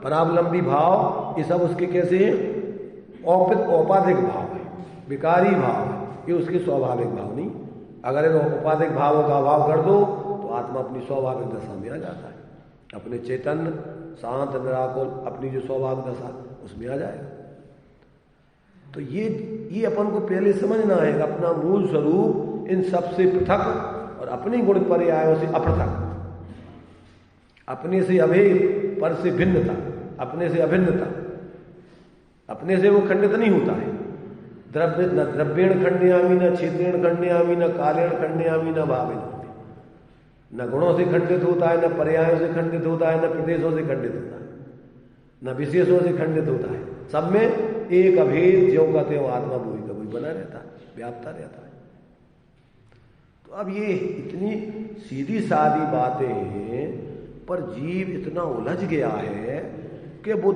परावलंबी भाव, ये सब उसके कैसे हैं, औपाधिक भाव है, विकारी भाव है, ये उसके स्वाभाविक भाव नहीं। अगर इन औपाधिक भावों का अभाव कर दो तो आत्मा अपनी स्वाभाविक दशा में आ जाता है, अपने चैतन्य शांत निराकुल अपनी जो स्वाभाविक दशा उसमें आ जाएगा। तो ये अपन को पहले समझना है कि अपना मूल स्वरूप इन सबसे पृथक और अपनी गुण पर्यायों से अपृथक, अपने से अभेद पर से भिन्नता, अपने से अभिन्नता, अपने से वो खंडित नहीं होता है। द्रव्येण खंडयामी न क्षेत्रेण खंडयामी न कालेण खंडयामी न भावेन, न गुणों से खंडित होता है, न पर्यायों से खंडित होता है, न प्रदेशों से खंडित होता है, न विशेषों से खंडित होता है। सब में एक अभेद ज्यों का त्यों आत्मा वही का वही बना रहता है, व्यापता रहता है। तो अब ये इतनी सीधी सादी बातें हैं, पर जीव इतना उलझ गया है कि वो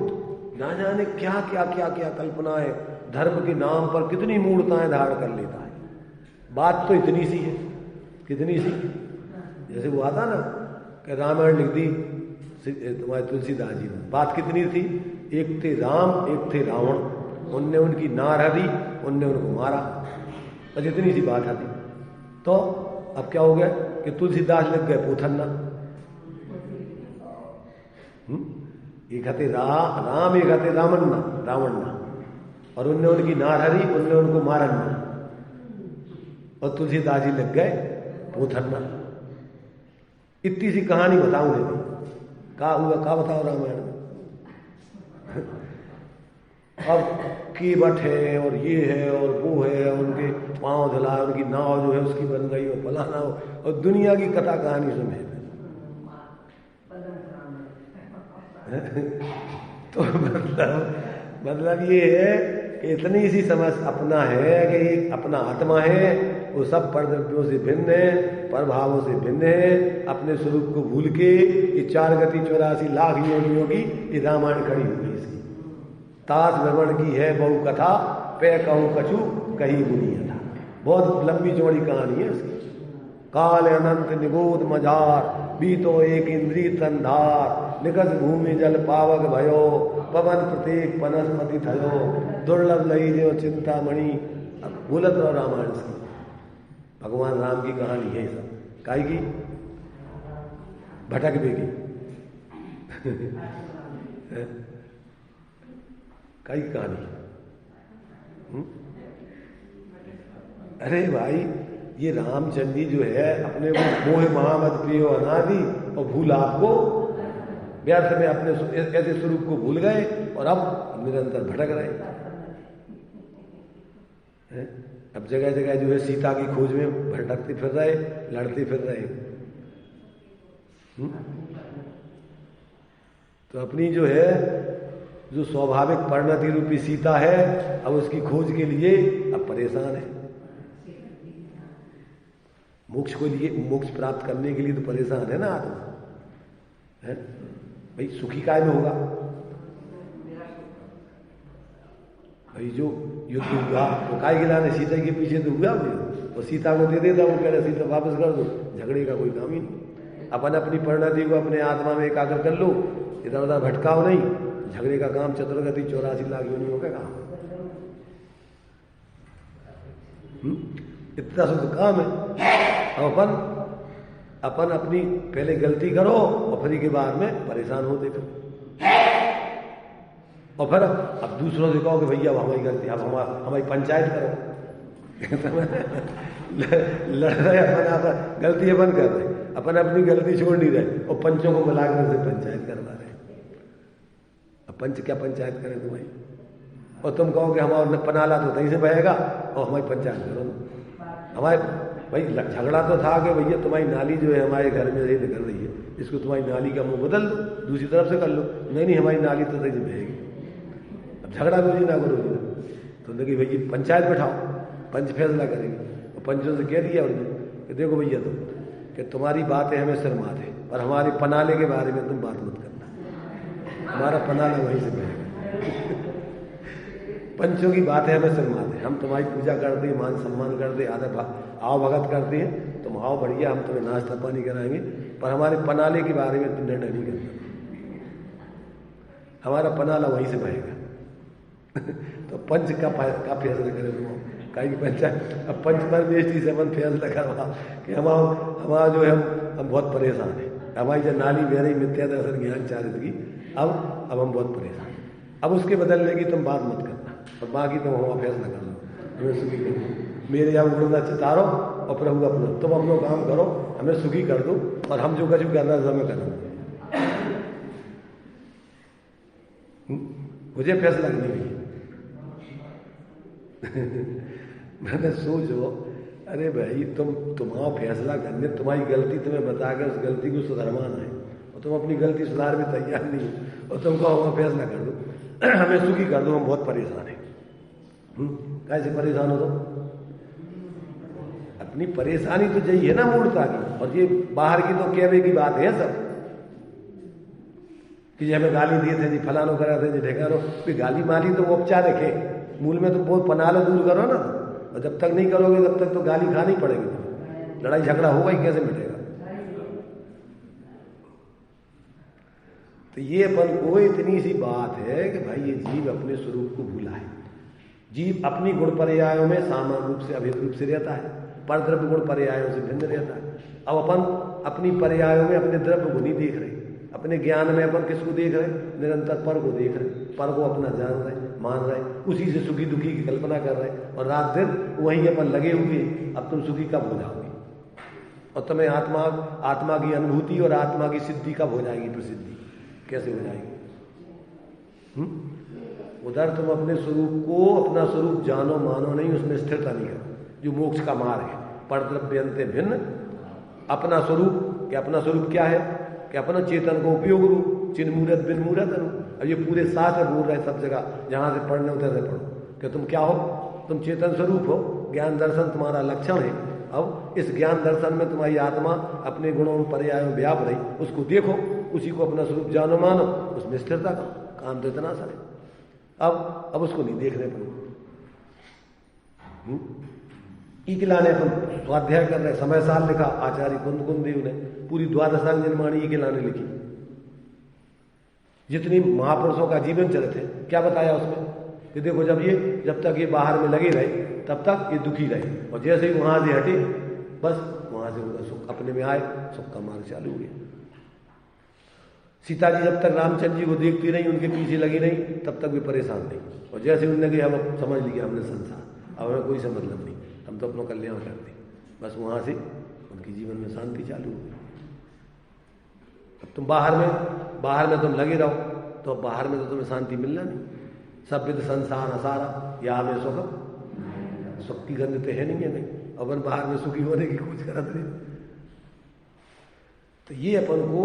ना जाने क्या क्या क्या क्या कल्पनाएं, धर्म के नाम पर कितनी मूर्ताएं धारण कर लेता है। बात तो इतनी सी है, कितनी सी, जैसे वो आता ना कि रामायण लिख दी तुम्हारे तुलसीदास जी ने, बात कितनी थी, एक थे राम एक थे रावण, उनने उनकी नार हदी, उनने उनको मारा, बस इतनी सी बात आती। तो अब क्या हो गया कि तुलसीदास लिख गए पोथन्ना, एक हते राम एक हते रावणना, और उनने उनकी नार हरी, उनने उनको मारन्ना, और तुलसीदास जी लग गए पोथन्ना। इतनी सी कहानी बताऊं नहीं, क्या हुआ, क्या बताओ रामायण में। अब कीबट है और ये है और वो है, उनके पांव धुलाए, उनकी नाव जो है उसकी बन गई और फलाना हो, और दुनिया की कथा कहानी सुने। तो मतलब ये है कि इतनी सी समझ अपना है कि अपना आत्मा है, वो सब परद्रव्यों से भिन्न है, परभावों से भिन्न है, अपने स्वरूप को भूल के ये 4 गति 84 लाख योनियों की ये रामायण खड़ी हुई। इसकी ताश भ्रमण की है बहु कथा, पे कहूं कछु कहीं बुनिया था। बहुत लंबी चौड़ी कहानी है उसकी। काल अनंत निगोद मजार, बीतो एक इंद्री तंधार, निकस भूमि जल पावक भयो, पवन प्रत्येक वनस्पति थयो, दुर्लभ लई जो चिंतामणि। अब बोलत रहो रामायण से, भगवान राम की कहानी है सब, काई की भटक बेगी काई कहानी। अरे भाई ये रामचंद्र जी जो है अपने वो मोह महामद प्रियो अनादि और भूल आपको व्यर्थ में अपने ऐसे स्वरूप को भूल गए और अब निरंतर भटक रहे हैं। अब जगह जगह जो है सीता की खोज में भटकते फिर रहे, लड़ते फिर रहे। तो अपनी जो है जो स्वाभाविक परिणति रूपी सीता है, अब उसकी खोज के लिए अब परेशान है। मोक्ष को लिए, मोक्ष प्राप्त करने के लिए तो परेशान है ना आत्मा है भाई। सुखी काय में होगा भाई, जो युद्ध हुआ तो काय गिलाने सीता के पीछे तो हुआ भी, और सीता को दे देता, वो कह रहा सीता वापस कर दो, झगड़े का कोई काम ही नहीं। अपन अपनी परिणति को अपने आत्मा में एकाग्र कर लो, इधर उधर भटकाओ नहीं, झगड़े का काम 84 लाख योनियों का काम, इतना शुद्ध काम है। अपन अपनी पहले गलती करो और फिर के बाद में परेशान होते फिर, और फिर अब दूसरों से कहो कि भैया अब हमारी गलती, अब हमारी पंचायत करो। लड़ रहे अपन गलती अपन कर रहे, अपन अपनी गलती छोड़ नहीं रहे और पंचों को बुलाकर से पंचायत करवा रहे। अब पंच क्या पंचायत करें तुम्हारी? और तुम कहो कि हमारा पनाला तो तहीं से बहेगा और हमारी पंचायत करो ना। हमारे भाई झगड़ा तो था कि भैया तुम्हारी नाली जो है हमारे घर में से निकल रही है, इसको तुम्हारी नाली का मुंह बदल दो, दूसरी तरफ से कर लो। नहीं हमारी नाली तो तहीं से बहेगी। अब झगड़ा रोजी ना करो जी ना, तुमने कि भैया पंचायत बैठाओ, पंच फैसला करेंगे। और पंचों से कह दिया उन्होंने कि देखो भैया तुम कि तुम्हारी बातें हमें शर्मात है, पर हमारे पनाले के बारे में तुम बात मत करना, हमारा पनाला वहीं से बहेगा। पंचों की बातें हमें शर्मात है, हम तुम्हारी पूजा करते हैं, मान सम्मान करते हैं, आदर आओ भगत करते हैं, तुम आओ बढ़िया, हम तुम्हें नाश्ता पानी कराएंगे, पर हमारे पनाले के बारे में तुम निर्णय नहीं करना, हमारा पनाला वहीं से बहेगा। तो पंच का फैसला करें तुम कहीं पंचायत। अब पंच परमेष्ठी से अपन फैसला करवा कि हमारा जो है हम बहुत परेशान है, हमारी जो नाली बह रही मिथ्या दर्शन ज्ञान चारित की, अब हम बहुत परेशान हैं। अब उसके बदलने की तुम बात मत करना और बाकी तुम हमारा फैसला कर लो, हमें सुखी कर दो, मेरे यहाँ उड़ना चितारो और प्रभु अपना, तुम अपना काम करो, हमें सुखी कर दो और हम जो कछु करना है हमें करना। मुझे फैसला नहीं है। मैंने सोचो, अरे भाई तुम्हारा फैसला करने, तुम्हारी गलती तुम्हें बता के उस गलती को सुधारवाना है और तुम अपनी गलती सुधार में तैयार नहीं हो और तुम कहो फैसला कर दो, हमें सुखी कर दो, हम बहुत परेशान हैं। कैसे परेशान हो तुम? अपनी परेशानी तो यही है ना मूर्ता की, और ये बाहर की तो कहने की बात है सब कि जी हमें गाली दिए थे जी, फलानो करा थे जी, ढेकानो। गाली माली तो वो उपचार रखे, मूल में तो बहुत पनालो दूर करो ना, और जब तक नहीं करोगे तब तक तो गाली खानी पड़ेगी, लड़ाई झगड़ा होगा ही, कैसे मिटेगा? तो ये अपन को इतनी सी बात है कि भाई ये जीव अपने स्वरूप को भूला है। जीव अपनी गुण पर्यायों में सामान्य रूप से अभेद रूप से रहता है, पर द्रव्य गुण पर्यायों से भिन्न रहता है। अब अपन अपनी पर्यायों में अपने द्रव्य गुण ही देख रहे, अपने ज्ञान में अपन किसको देख रहे? निरंतर पर को देख रहे, पर को अपना जान रहे, मान रहे, उसी से सुखी दुखी की कल्पना कर रहे, और रात दिन वहीं अपन लगे हुए। अब तुम सुखी कब हो जाओगे? और तुम्हें आत्मा की अनुभूति और आत्मा की सिद्धि कब हो जाएगी? प्रसिद्धि कैसे हो जाएगी? उधर तुम अपने स्वरूप को, अपना स्वरूप जानो मानो नहीं, उसमें स्थिरता नहीं करो, जो मोक्ष का मार्ग है। पर द्रव्यंते भिन्न अपना स्वरूप, क्या अपना स्वरूप क्या है? कि अपना चेतन को उपयोग रूप, चिन्ह मूर्त बिन मूर्त रूप। अब ये पूरे साथ बोल रहे सब जगह, जहां से पढ़ने उधर से पढ़ो कि तुम क्या हो? तुम चेतन स्वरूप हो, ज्ञान दर्शन तुम्हारा लक्षण है। अब इस ज्ञान दर्शन में तुम्हारी आत्मा अपने गुणों पर्यायों व्याप रही, उसको देखो, उसी को अपना स्वरूप जानो मानो, उसमें स्थिरता का काम तो इतना सा है। अब उसको नहीं देख रहे अपन। इकला ने अपन स्वाध्याय कर रहे, समय साल लिखा आचार्य कुंद देव ने, पूरी द्वादशांग निर्माणी इकला ने लिखी, जितनी महापुरुषों का जीवन चरित है। क्या बताया उसमें कि देखो जब तक ये बाहर में लगे रहे तब तक ये दुखी रहे, और जैसे ही वहां से हटे बस वहां से उनका सुख अपने में आए, सुख का मार्ग चालू हो गया। सीता जी जब तक रामचंद्र जी को देखती रही, उनके पीछे लगी रही, तब तक भी परेशान नहीं, और जैसे उनने कि हम समझ लिया हमने संसार, अब हमें कोई सा मतलब नहीं, हम तो अपना कल्याण करते, बस वहां से उनके जीवन में शांति चालू हो गई। अब तुम बाहर में तुम लगे रहो तो बाहर में तो तुम्हें शांति मिलना नहीं। सब विद संसार असारा, या हमें सुख की गंध तो है नहीं है, नहीं अपन बाहर में सुखी होने की खोज करते रहे। तो ये अपन को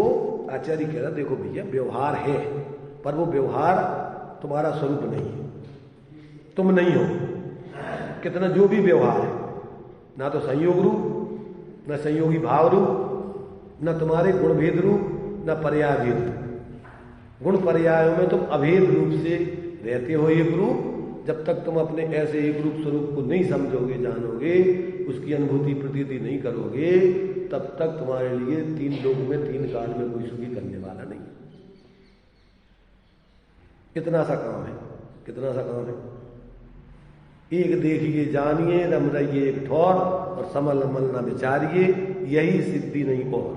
आचार्य कह रहा, देखो भैया व्यवहार है, पर वो व्यवहार तुम्हारा स्वरूप नहीं है, तुम नहीं हो। कितना जो भी व्यवहार है, ना तो संयोग रूप, ना संयोगी भाव रूप, ना तुम्हारे गुण भेद रूप, ना पर्याय भेद रूप। गुण पर्यायों में तुम अभेद रूप से रहते हो एक रूप। जब तक तुम अपने ऐसे एक रूप स्वरूप को नहीं समझोगे, जानोगे, उसकी अनुभूति प्रतीति नहीं करोगे, तब तक तुम्हारे लिए तीन लोक में तीन काल में कोई सुखी करने वाला नहीं। कितना सा काम है, कितना सा काम है। एक देखिए जानिए, रम रहिए एक ठौर, और समल मल न विचारिए, यही सिद्धि नहीं और।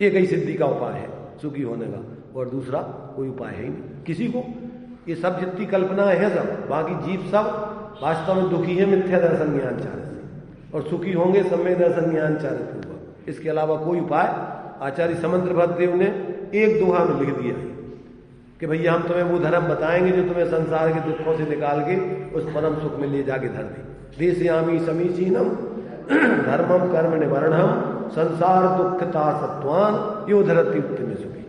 एक ही सिद्धि का उपाय है सुखी होने का, और दूसरा कोई उपाय है ही नहीं किसी को। ये सब जितनी कल्पना है सब, बाकी जीव सब वास्तव में दुखी है मिथ्या दर्शन ज्ञान चार्य से, और सुखी होंगे सम्यक दर्शन ज्ञान चार्य पूर्वक। इसके अलावा कोई उपाय आचार्य समंत्र भट्टदेव ने एक दोहा में लिख दिया है कि भैया हम तुम्हें वो धर्म बताएंगे जो तुम्हें संसार के दुखों से निकाल के उस परम सुख में ले जाके धर दे। देशयामी समीचीनम धर्मम कर्म निवर्णम संसार दुखता सत्वान यो धरती उत्तम सुखी।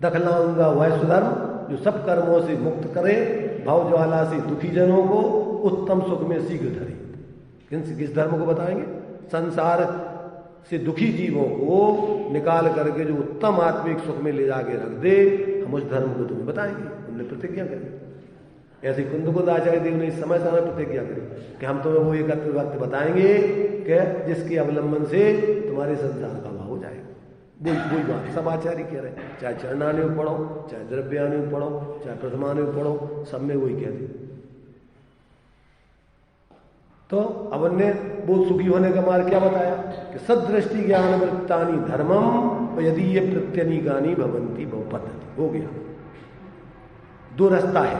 दखलाऊंगा वह सुधर्म जो सब कर्मों से मुक्त करे, भव ज्वाला से दुखी जनों को उत्तम सुख में शीघ्र धरे। किस धर्म को बताएंगे? संसार से दुखी जीवों को निकाल करके जो उत्तम आत्मिक सुख में ले जाके रख दे, हम उस धर्म को तुम्हें बताएंगे। उन्होंने प्रतिज्ञा करी। ऐसे कुंद आचार्य देव ने इस समय प्रतिज्ञा करी कि हम तुम्हें वो एकत्र वक्त बताएंगे कि जिसके अवलंबन से तुम्हारे संसार का भाव हो जाएगा। वही बात सब आचार्य कह रहे हैं, चाहे चरणानुयोग पढ़ो, चाहे द्रव्यानुयोग पढ़ो, चाहे प्रथमानुयोग पढ़ो, सब में वही कहते। तो अब ने वो सुखी होने का मार्ग क्या बताया कि सदृष्टि ज्ञान वृत्तानि धर्मम यदि ये प्रत्यनीकानी भवंती भव पद्धति। हो गया, दो रास्ता है,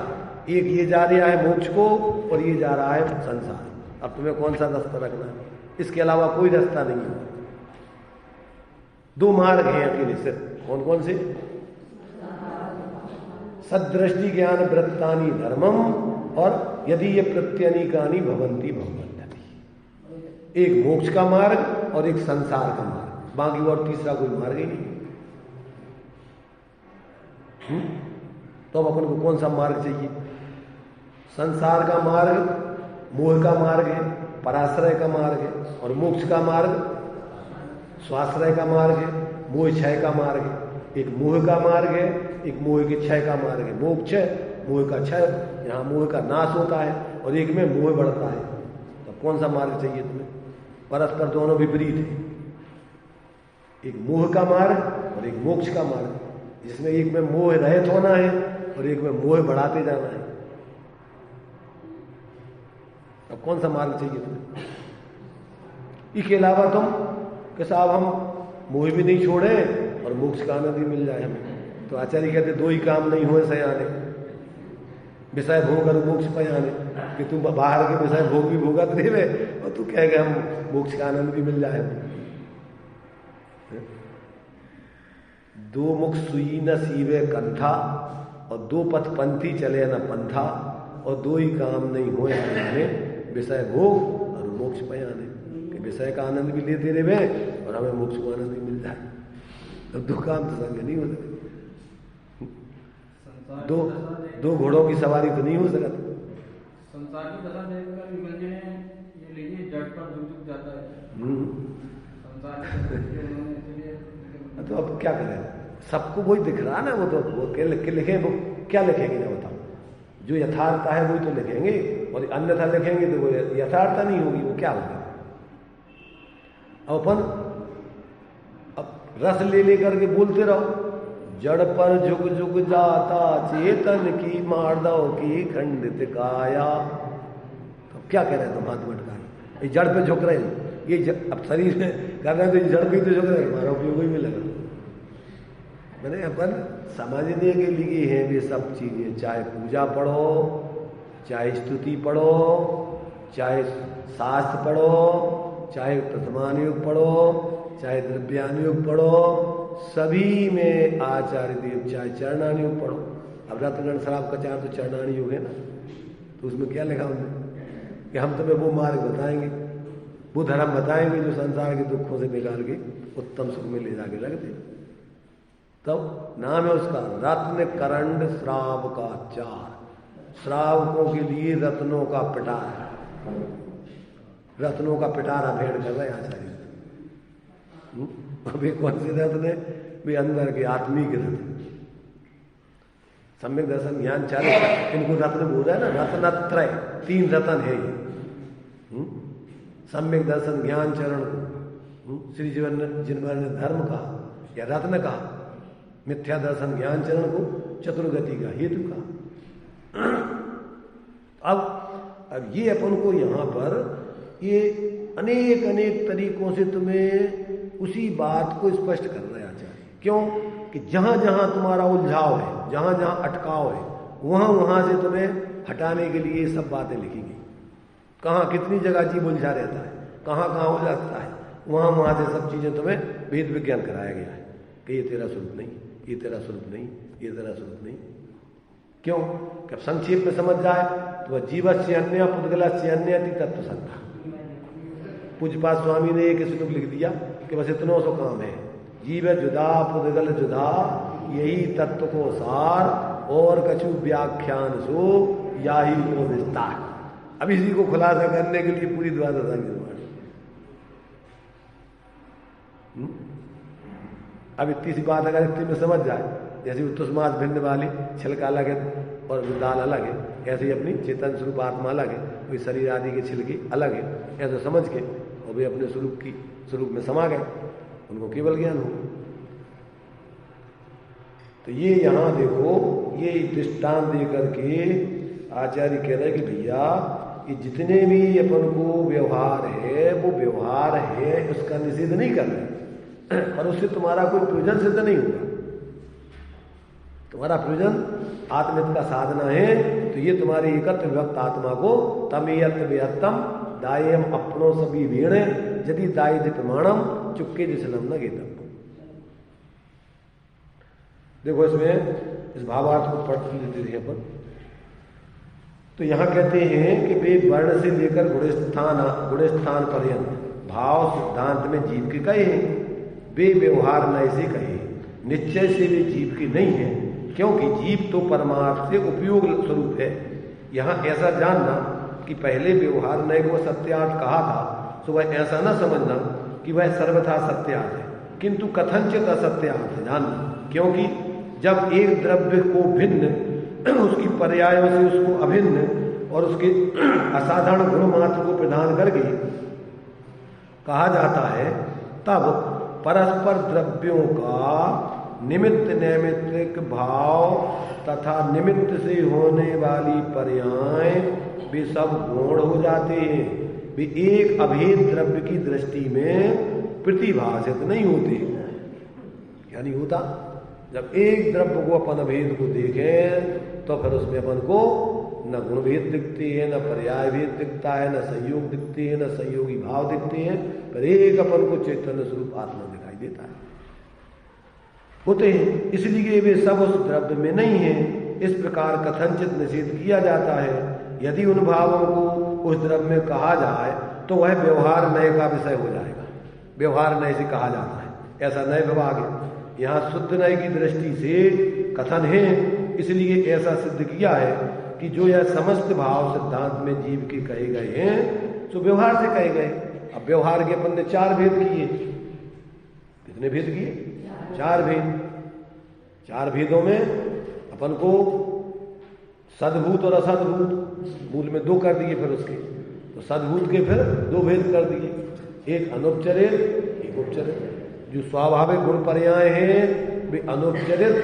एक ये जा रहा है मोक्ष को और ये जा रहा है संसार। अब तुम्हें कौन सा रास्ता रखना है? इसके अलावा कोई रास्ता नहीं है। दो मार्ग हैं अकेले से। कौन कौन से? सदृष्टि ज्ञान वृत्तानि धर्मम और यदि ये प्रत्यनीकानी भवंती भवपद्धति। एक मोक्ष का मार्ग और एक संसार का मार्ग, बाकी और तीसरा कोई मार्ग ही नहीं। तो अब अपन को कौन सा मार्ग चाहिए? संसार का मार्ग मोह का मार्ग है, पराश्रय का मार्ग है, और मोक्ष का मार्ग स्वाश्रय का मार्ग है, मोह क्षय का मार्ग है। एक मोह का मार्ग है, एक मोह के क्षय का मार्ग है। मोक्ष मोह का क्षय, यहाँ मोह का नाश होता है, और एक में मोह बढ़ता है। तो कौन सा मार्ग चाहिए तुम्हें? परस्पर दोनों विपरीत है। एक मोह का मार्ग और एक मोक्ष का मार्ग, जिसमें एक में मोह रहित होना है और एक में मोह बढ़ाते जाना है। अब कौन सा मार्ग चाहिए तुम्हें? इसके अलावा तुम कि साहब हम मोह भी नहीं छोड़े और मोक्ष का आनंद भी मिल जाए हमें। तो आचार्य कहते दो ही काम नहीं हुए सयाने, विषय भोग और मोक्ष पयाने। कि तुम बाहर के विषय भोग भी भोगत रहे और तू कह गए हम मोक्ष का आनंद भी मिल जाए। दो मुख सुई न सीवे कंथा और दो पथ पंथी चले न पंथा, और दो ही काम नहीं हुए सयाने, विषय भोग और मोक्ष पयाने। विषय का आनंद भी लेते रहे और हमें मोक्ष का आनंद भी मिल जाए। तो दो काम तो संग नहीं हो सकते। दो घोड़ों की सवारी तो नहीं हो सकती। संसार की दशा देखकर ये लीजिए जड़ पर झुक जाता है। तो अब क्या करें? सबको वही दिख रहा ना। वो तो लिखे, वो क्या लिखेंगे ना बताओ? जो यथार्थ है वही तो लिखेंगे, और अन्यथा लिखेंगे तो वो यथार्थ नहीं होगी। वो क्या होगा? अपन अब रस ले लेकर के बोलते रहो, जड़ पर झुक झुक जाता चेतन की मार्दव की खंडित काया। तो क्या कह रहे हैं? तो बात भटका ये जड़ पे झुक रहे हैं, ये अब शरीर में कर रहे हैं तो जड़ पे तो झुक रहे हैं, हमारा उपयोग ही में लगा। मैंने अपन समझने के लिए है ये सब चीजें, चाहे पूजा पढ़ो, चाहे स्तुति पढ़ो, चाहे शास्त्र पढ़ो, चाहे प्रथमानुयोग पढ़ो, चाहे द्रव्यानुयोग पढ़ो, सभी में आचार्य देव, चाहे चरणानुयोग पढ़ो। अब रत्नगण शराब का चार तो चरणानुयोग है ना, तो उसमें क्या लिखा उन्होंने कि हम तुम्हें वो मार्ग बताएंगे, वो धर्म बताएंगे जो संसार के दुखों से निकाल के उत्तम सुख में ले जाके रख दे। तब नाम है उसका रत्न करंड श्राव का चार। श्रावकों के लिए रत्नों का पिटारा, रत्नों का पिटारा भेड़ कर रहे आचार्य। अभी कौन से रत्न है? वे अंदर के आत्मिक रत्न, सम्यक दर्शन ज्ञान चारे, इनको रत्न बोल रहा है ना। रत्नत्रय, तीन रत्न है ये। सम्यक दर्शन ज्ञान चरण को श्री जिनवर ने धर्म कहा या रत्न कहा, मिथ्या दर्शन ज्ञान चरण को चतुर्गति का हेतु कहा। अब ये अपन को यहां पर ये अनेक अनेक तरीकों से तुम्हें उसी बात को स्पष्ट कर रहे आचार्य। क्यों? कि जहां जहां तुम्हारा उलझाव है, जहां जहां अटकाव है, वहां वहां से तुम्हें हटाने के लिए सब बातें लिखी गई। कहाँ कितनी जगह जीव उलझा रहता है, कहाँ कहाँ हो जाता है, वहाँ से सब चीज़ें तुम्हें वेद विज्ञान कराया गया है कि ये तेरा स्वरूप नहीं, ये तेरा स्वरूप नहीं, ये तेरा स्वरूप नहीं। क्यों? कि संक्षेप में समझ जाए तो वह जीवत से अन्य पुद्गल से अन्य तत्व संख्या। पूज्यपाद स्वामी ने एक श्लोक लिख दिया कि बस इतना सो काम है, जीव जुदा पुद्गल जुदा यही तत्व को सार, और कछु व्याख्यान सो या ही को विस्तार। अब इसी को खुलासा करने के लिए पूरी द्वादशा निर्माण। अब इतनी सी बात अगर इतनी में समझ जाए, जैसे उत्तुष्मास भिन्न वाली छिलका अलग है और दाल अलग है, ऐसे ही अपनी चेतन स्वरूप आत्मा अलग है, कोई शरीर आदि के छिलके अलग है, ऐसा समझ के और वे अपने स्वरूप में समा गए, उनको केवल ज्ञान हो। तो ये यहाँ देखो, ये दृष्टांत दे करके आचार्य कह रहे हैं कि भैया ये जितने भी अपन को व्यवहार है वो व्यवहार है, उसका निषेध नहीं कर रहे, पर उससे तुम्हारा कोई प्रयोजन सिद्ध नहीं होगा। तुम्हारा प्रयोजन आत्मित का साधना है, तो ये तुम्हारी एकत्र विभक्त आत्मा को तमेयत बेहत्तम दायम अपनो सभी वीण यदि दाय प्रमाणम चुपके जिसलम न गेतम। देखो इसमें इस भावार्थ को पढ़ लेते थे अपन। तो यहां कहते हैं कि वे वर्ण से लेकर गुणस्थान पर्यंत भाव सिद्धांत में जीव के कहे हैं, वे व्यवहार नय से कहे, निश्चय से वे जीव के नहीं है, क्योंकि जीव तो परमार्थ से उपयोग स्वरूप है। यहां ऐसा जानना कि पहले व्यवहार नय को सत्यार्थ कहा था, तो वह ऐसा न समझना कि वह सर्वथा सत्यार्थ है, किंतु कथनचित असत्यार्थ है जानना। क्योंकि जब एक द्रव्य को भिन्न उसकी पर्यायों से उसको अभिन्न और उसके असाधारण गुण मात्र को प्रदान करके कहा जाता है, तब परस्पर द्रव्यों का निमित्त नैमित्तिक भाव तथा निमित्त से होने वाली पर्याय वे सब गौण हो जाते हैं। वे एक अभेद द्रव्य की दृष्टि में प्रतिभाषित नहीं होते। क्या नहीं होता? जब एक द्रव्य को अपन अभेद को देखें तो फिर उसमें अपन को न गुण भेद दिखते हैं, न पर्याय भेद दिखता है, न संयोग दिखते हैं, न संयोगी भाव दिखते हैं, पर एक अपन को चैतन्य स्वरूप आत्मा दिखाई देता है, होते हैं। इसलिए वे सब उस द्रव्य में नहीं है। इस प्रकार कथनचित निषेध किया जाता है। यदि उन भावों को उस द्रव्य में कहा जाए तो वह व्यवहार नय का विषय हो जाएगा। व्यवहार नय से कहा जाता है, ऐसा नय विभाग है। यहाँ शुद्ध नय की दृष्टि से कथन है, इसलिए ऐसा सिद्ध किया है कि जो यह समस्त भाव सिद्धांत में जीव के कहे गए हैं तो व्यवहार से कहे गए। अब व्यवहार के अपन ने 4 भेद किए। कितने भेद किए? 4 भेद। 4 भेदों में अपन को सद्भूत और असद्भूत मूल में 2 कर दिए, फिर उसके तो सद्भूत के फिर 2 भेद कर दिए, एक अनुपचरित एक उपचरित। जो स्वाभाविक गुण पर्याय हैं वे अनुपचरित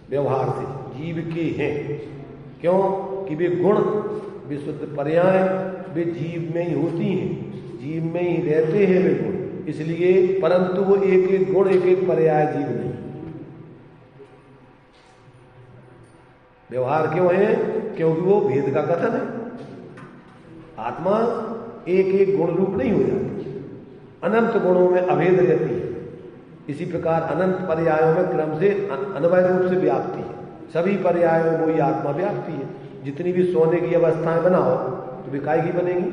व्यवहार से जीव के हैं। क्यों? कि वे गुण विशुद्ध पर्याय वे जीव में ही होती हैं, जीव में ही रहते हैं वे गुण, इसलिए। परंतु वो एक एक गुण एक एक पर्याय जीव नहीं। व्यवहार क्यों है? क्योंकि वो भेद का कथन है। आत्मा एक एक गुण रूप नहीं हो जाती, अनंत गुणों में अभेद रहती है। इसी प्रकार अनंत पर्यायों में क्रम से अनवय रूप से व्याप्ति है। सभी पर्यायों में वही आत्मा व्याप्ति है। जितनी भी सोने की अवस्थाएं बनाओ तो भी काय की बनेगी?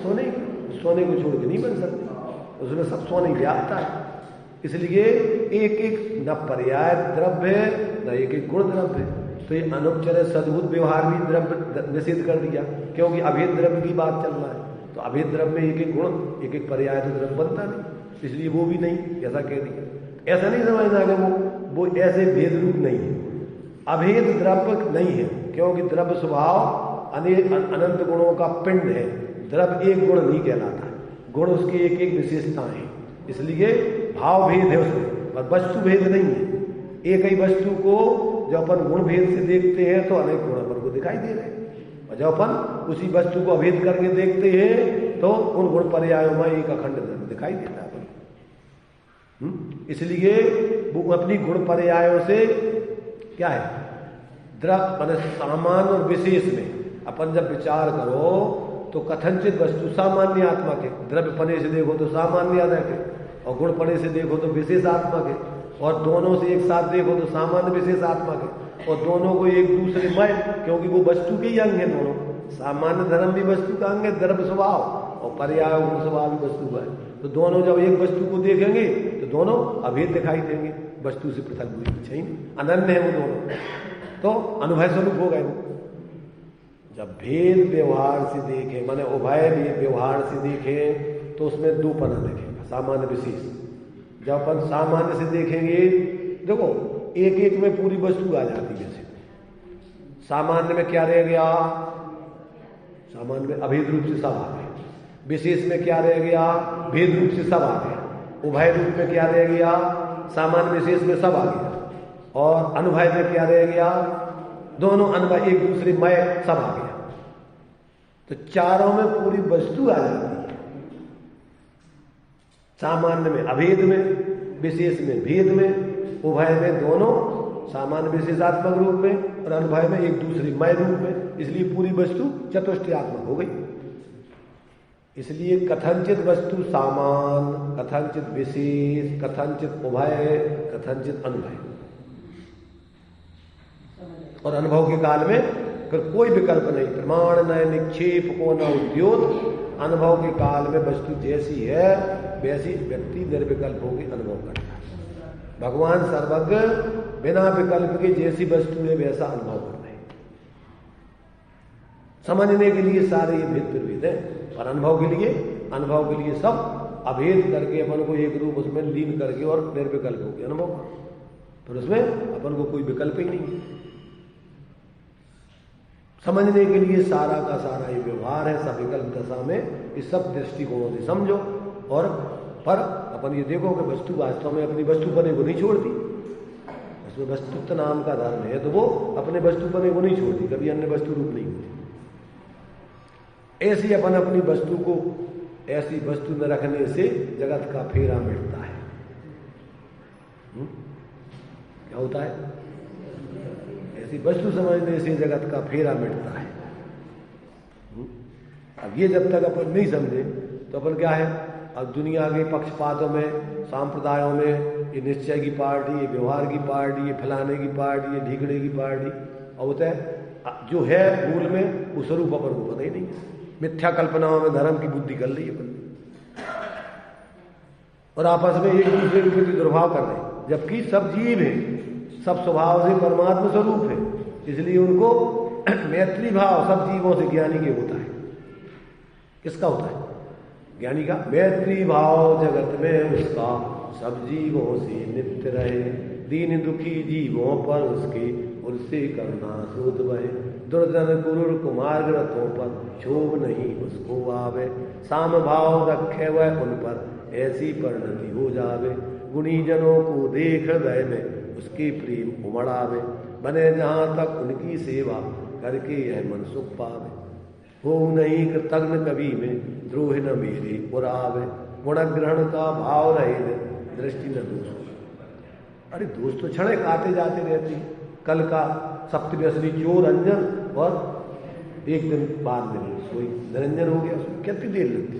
सोने की। सोने को छोड़ के नहीं बन सकती, उसमें सब सोने व्याप्ता है। इसलिए एक एक न पर्याय द्रव्य है, न एक एक गुण द्रव्य है। तो ये अनुपचरित सद्भूत व्यवहार भी द्रव्य निषेध कर दिया, क्योंकि अभेद द्रव्य की बात चल रहा है। तो अभेद द्रव्य में एक एक गुण एक एक पर्याय तो द्रव्य बनता नहीं, इसलिए वो भी नहीं, ऐसा कह दिया। ऐसा नहीं समझना कि वो ऐसे भेद रूप नहीं है, अभेद द्रव्य नहीं है, क्योंकि द्रव्य स्वभाव अनंत गुणों का पिंड है। द्रव्य एक गुण नहीं कहलाता है, गुण उसकी एक एक विशेषताएं हैं, इसलिए भाव भेद है उसमें, पर वस्तु भेद नहीं है। एक ही वस्तु को जब अपन गुण भेद से देखते हैं तो अनेक गुण अपन को दिखाई दे रहे हैं, और जब अपन उसी वस्तु को अभेद करके देखते हैं तो उन गुण पर्यायों में एक अखंड धर्म दिखाई देता है। इसलिए वो अपनी गुण पर्यायों से क्या है? द्रव्य माने सामान्य और विशेष में अपन जब विचार करो तो कथनचित वस्तु सामान्य आत्मा के, द्रव्य पने से देखो तो सामान्य आत्मा के, और गुण पने से देखो तो विशेष आत्मा के, और दोनों से एक साथ देखो तो सामान्य विशेष आत्मा के, और दोनों को एक दूसरे में, क्योंकि वो वस्तु के ही अंग है दोनों। सामान्य धर्म भी वस्तु का अंग है, द्रव्य स्वभाव, और पर्याय गुण स्वभाव भी वस्तु का है। तो दोनों जब एक वस्तु को देखेंगे तो दोनों अभेद दिखाई देंगे, वस्तु से पृथक हुई कुछ नहीं, अनन्य है वो दोनों, तो अनुभव स्वरूप हो गए वो। जब भेद व्यवहार से देखें, माने उभय व्यवहार से देखें तो उसमें दो पना देखेंगे, सामान्य विशेष। जब अपन सामान्य से देखेंगे, देखो एक एक में पूरी वस्तु आ जाती है। जैसे सामान्य में क्या रह गया, सामान्य में अभेद रूप से सब आ गए, विशेष में क्या रह गया, भेद रूप से सब आ गए, उभय रूप में क्या रह गया, सामान्य विशेष में सब आ गया, और अनुभय में क्या रह गया, दोनों अनुभव एक दूसरे में सब आ गया। तो चारों में पूरी वस्तु आ जाती है, सामान्य में अभेद में, विशेष में भेद में, उभय में दोनों सामान्य विशेषात्मक रूप में, और अनुभव में एक दूसरे मय रूप में। इसलिए पूरी वस्तु चतुष्टयात्मक हो गई। इसलिए कथनचित वस्तु सामान, कथनचित विशेष, कथनचित उभय, कथनचित अनुभव। और अनुभव के काल में फिर कोई विकल्प नहीं, प्रमाण न निक्षेप को न उद्योग। अनुभव के काल में वस्तु जैसी है वैसी व्यक्ति निर्विकल्प होकर अनुभव करता है। भगवान सर्वज्ञ बिना विकल्प के जैसी वस्तु है वैसा अनुभव कर रहे हैं। समझने के लिए सारे ये भेद विभेद है, और अनुभव के लिए सब अभेद करके अपन को एक रूप उसमें लीन करके और निर्विकल्प हो गया अनुभव। फिर उसमें अपन को कोई विकल्प ही नहीं। समझने के लिए सारा का सारा ये व्यवहार है, सब विकल्प दशा में इस सब दृष्टिकोणों से समझो। और पर अपन ये देखो कि वस्तु वास्तव में अपनी वस्तुपने को नहीं छोड़ती। उसमें वस्तुत्व नाम का धर्म है तो वो अपने वस्तुपने को नहीं छोड़ती, कभी अन्य वस्तु रूप नहीं होती। ऐसी अपन अपनी वस्तु को ऐसी वस्तु में रखने से जगत का फेरा मिटता है। क्या होता है? ऐसी वस्तु समझने से जगत का फेरा मिटता है। अब ये जब तक अपन नहीं समझे तो अपन क्या है, अब दुनिया के पक्षपातों में, सांप्रदायों में, ये निश्चय की पार्टी, ये व्यवहार की पार्टी, ये फलाने की पार्टी, ये ढीकड़े की पार्टी, और होता है जो है मूल में वो स्वरूप अपन को पता ही नहीं। मिथ्या कल्पनाओं में धर्म की बुद्धि कर ली अपन, और आपस में एक दूसरे के प्रति दुर्भाव कर रहे हैं, जबकि सब जीव हैं, सब स्वभाव से परमात्मा स्वरूप है। इसलिए उनको मैत्री भाव सब जीवों से ज्ञानी के होता है। किसका होता है? ज्ञानी का। मैत्री भाव जगत में उसका सब जीवों से नित्य रहे, दीन दुखी जीवों पर उसके उनसे करुणा स्रोत बहे, दुर्जन गुरु कुमार ग्रतों पर क्षोभ नहीं उसको आवे, साम भाव रखे वह उन पर ऐसी परिणति हो जावे, गुणी जनों को देख हृदय में उसके प्रेम उमड़ावे, बने जहां तक उनकी सेवा करके यह मन सुख पावे, हो नहीं कृतज्ञ कभी में द्रोह न मेरे पुरावे, गुण ग्रहण का भाव रहे दृष्टि न दोष। अरे दोष तो क्षण आते जाते रहते हैं। कल का सप्तव्यसनी चोर अंजन, और एक दिन बाद में कोई निरंजन हो गया, उसमें कितनी देर लगती।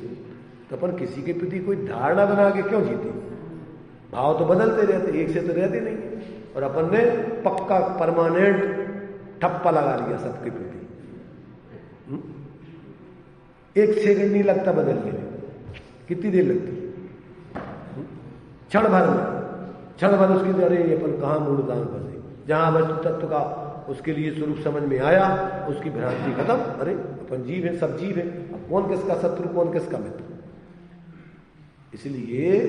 तो अपन किसी के प्रति कोई धारणा बना के क्यों जीते? भाव तो बदलते रहते, एक से तो रहते नहीं। और अपन ने पक्का परमानेंट ठप्पा लगा लिया सबके प्रति। एक सेकंड नहीं लगता बदलने में, कितनी देर लगती? क्षण भर उसकी तरह अपन कहाँ मूर्तांग फंसे। जहां वस्तु तत्व का उसके लिए स्वरूप समझ में आया, उसकी भ्रांति खत्म। अरे अपन जीव है, सब जीव है, अब कौन किसका शत्रु, कौन किसका मित्र। इसलिए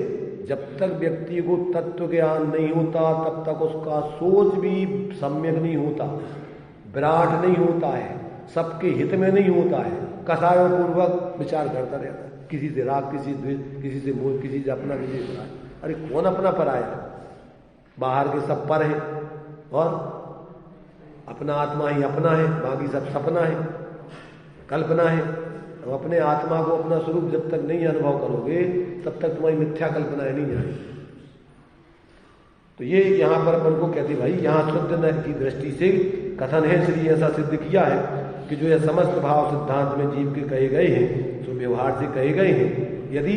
जब तक व्यक्ति को तत्व ज्ञान नहीं होता तब तक उसका सोच भी सम्यक नहीं होता, विराट नहीं होता है, सबके हित में नहीं होता है, कसायों पूर्वक विचार करता रहता है। किसी से राग, किसी से द्वेष, किसी से मोह, किसी से अपना, किसी से पराया। अरे कौन अपना पराया? बाहर के सब पर है और अपना आत्मा ही अपना है, बाकी सब सपना है, कल्पना है। तो अपने आत्मा को अपना स्वरूप जब तक नहीं अनुभव करोगे तब तक तुम्हारी मिथ्या कल्पनाएं नहीं जाएगी। तो ये यहां पर अपन को कहते भाई, यहां शुद्ध न की दृष्टि से कथन है, इसलिए ऐसा सिद्ध किया है कि जो यह समस्त भाव सिद्धांत में जीव के कहे गए हैं, जो व्यवहार से कहे गए हैं, यदि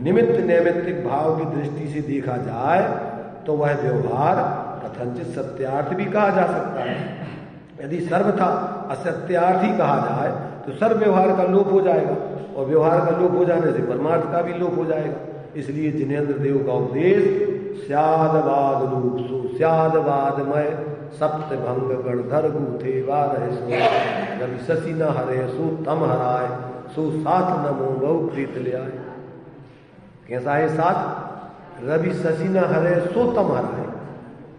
निमित्त नैमित्तिक भाव की दृष्टि से देखा जाए तो वह व्यवहार कथनचित सत्यार्थ भी कहा जा सकता है। यदि सर्वथा असत्यार्थ ही कहा जाए तो सर्व व्यवहार का लोप हो जाएगा, और व्यवहार का लोप हो जाने से परमार्थ का भी लोप हो जाएगा। इसलिए जिनेन्द्र देव का उपदेश स्यादवाद रूप सो स्यादवादमय सप्त भंग गणधर गूथे वारह सो रवि शशि न हरे सो तम हराय सो साथ नमो बहु प्रीत ले आए। कैसा है साथ? रवि शशि न हरे सो तम हराए।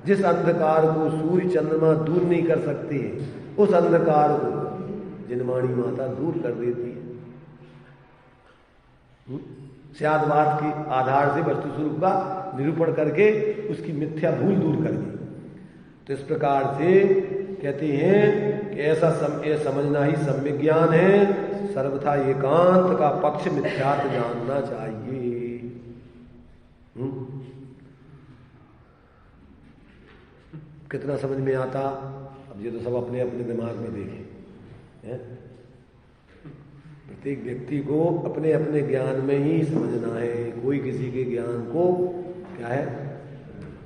जिस अंधकार को सूर्य चंद्रमा दूर नहीं कर सकते, उस अंधकार को जिनवाणी माता दूर कर देती है। स्यादवाद के आधार से वस्तु स्वरूप का निरूपण करके उसकी मिथ्या भूल दूर कर दी। तो इस प्रकार से कहते हैं कि ऐसा समझना ही सम्यक ज्ञान है। सर्वथा एकांत का पक्ष मिथ्यात्व जानना चाहिए। कितना समझ में आता? अब ये तो सब अपने अपने दिमाग में देखें। प्रत्येक व्यक्ति को अपने अपने ज्ञान में ही समझना है। कोई किसी के ज्ञान को क्या है,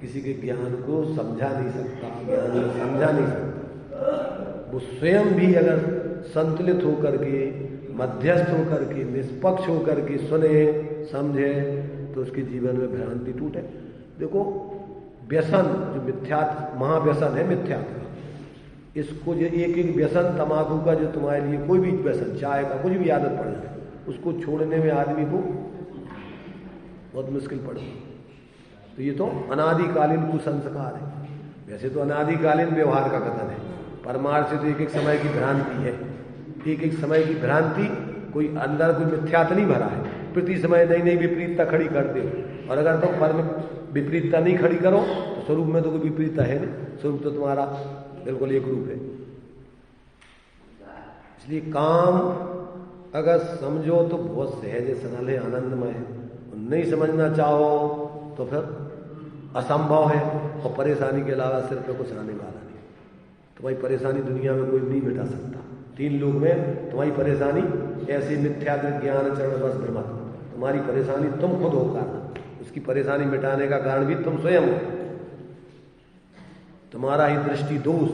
किसी के ज्ञान को समझा नहीं सकता, ज्ञान को समझा नहीं सकता। वो स्वयं भी अगर संतुलित होकर के, मध्यस्थ होकर के, निष्पक्ष होकर के सुने समझे तो उसके जीवन में भ्रांति टूटे। देखो व्यसन जो मिथ्यात्व महाव्यसन है मिथ्यात्व, इसको जो एक एक व्यसन तंबाकू का जो तुम्हारे लिए कोई भी व्यसन, चाय का कुछ भी आदत पड़ जाए, उसको छोड़ने में आदमी को बहुत मुश्किल पड़ती। तो ये तो अनादिकालीन कुसंस्कार है। वैसे तो अनादिकालीन व्यवहार का कथन है, परमार्थ से तो एक एक समय की भ्रांति है। एक एक समय की भ्रांति, कोई अंदर कोई मिथ्यात्व नहीं भरा है। प्रति समय नई नई विपरीतता खड़ी करते हो, और अगर तुम परम विपरीतता नहीं खड़ी करो तो स्वरूप में तो कोई विपरीतता है नहीं, स्वरूप तो तुम्हारा बिल्कुल एक रूप है। इसलिए काम अगर समझो तो बहुत सहज सरल है, आनंदमय है। नहीं समझना चाहो तो फिर असंभव है, और परेशानी के अलावा सिर्फ कुछ आने वाला नहीं। तुम्हारी परेशानी दुनिया में कोई नहीं मिटा सकता। 3 लोग में तुम्हारी परेशानी ऐसी मिथ्या ज्ञान चरण बस भ्रमत, तुम्हारी परेशानी तुम खुद हो कारण, उसकी परेशानी मिटाने का कारण भी तुम स्वयं हो। तुम्हारा ही दृष्टि दोष,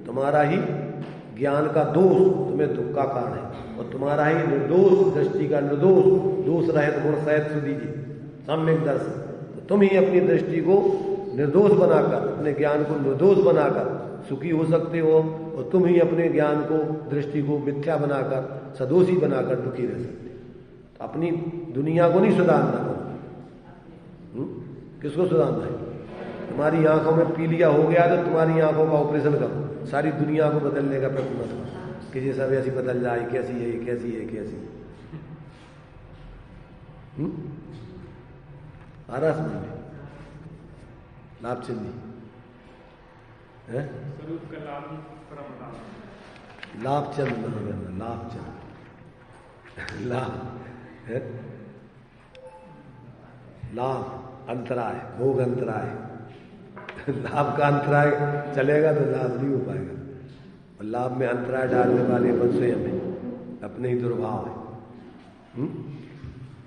तुम्हारा ही ज्ञान का दोष तुम्हें दुख का कारण है, और तुम्हारा ही निर्दोष दृष्टि का निर्दोष दोष रहित गुण सहित सुदीजिए सम्यक दर्शन। तो तुम ही अपनी दृष्टि को निर्दोष बनाकर, अपने ज्ञान को निर्दोष बनाकर सुखी हो सकते हो, और तुम ही अपने ज्ञान को, दृष्टि को मिथ्या बनाकर, सदोषी बनाकर दुखी रह सकते हो। तो अपनी दुनिया को नहीं सुधारना। किसको सुधारना है? तुम्हारी आंखों में पीलिया हो गया तो तुम्हारी आंखों का ऑपरेशन करो, सारी दुनिया को बदलने का प्रयत्न करो कि ये सब ऐसी बदल जाए, कैसी है, कैसी है, कैसी आरस में लाभचंद जी है, लाभचंद लाभचंद लाभ है, लाभ अंतराय, भोग अंतराय। लाभ का अंतराय चलेगा तो लाभ नहीं हो पाएगा, और लाभ में अंतराय डालने वाले अपन स्वयं है, अपने ही दुर्भाव है।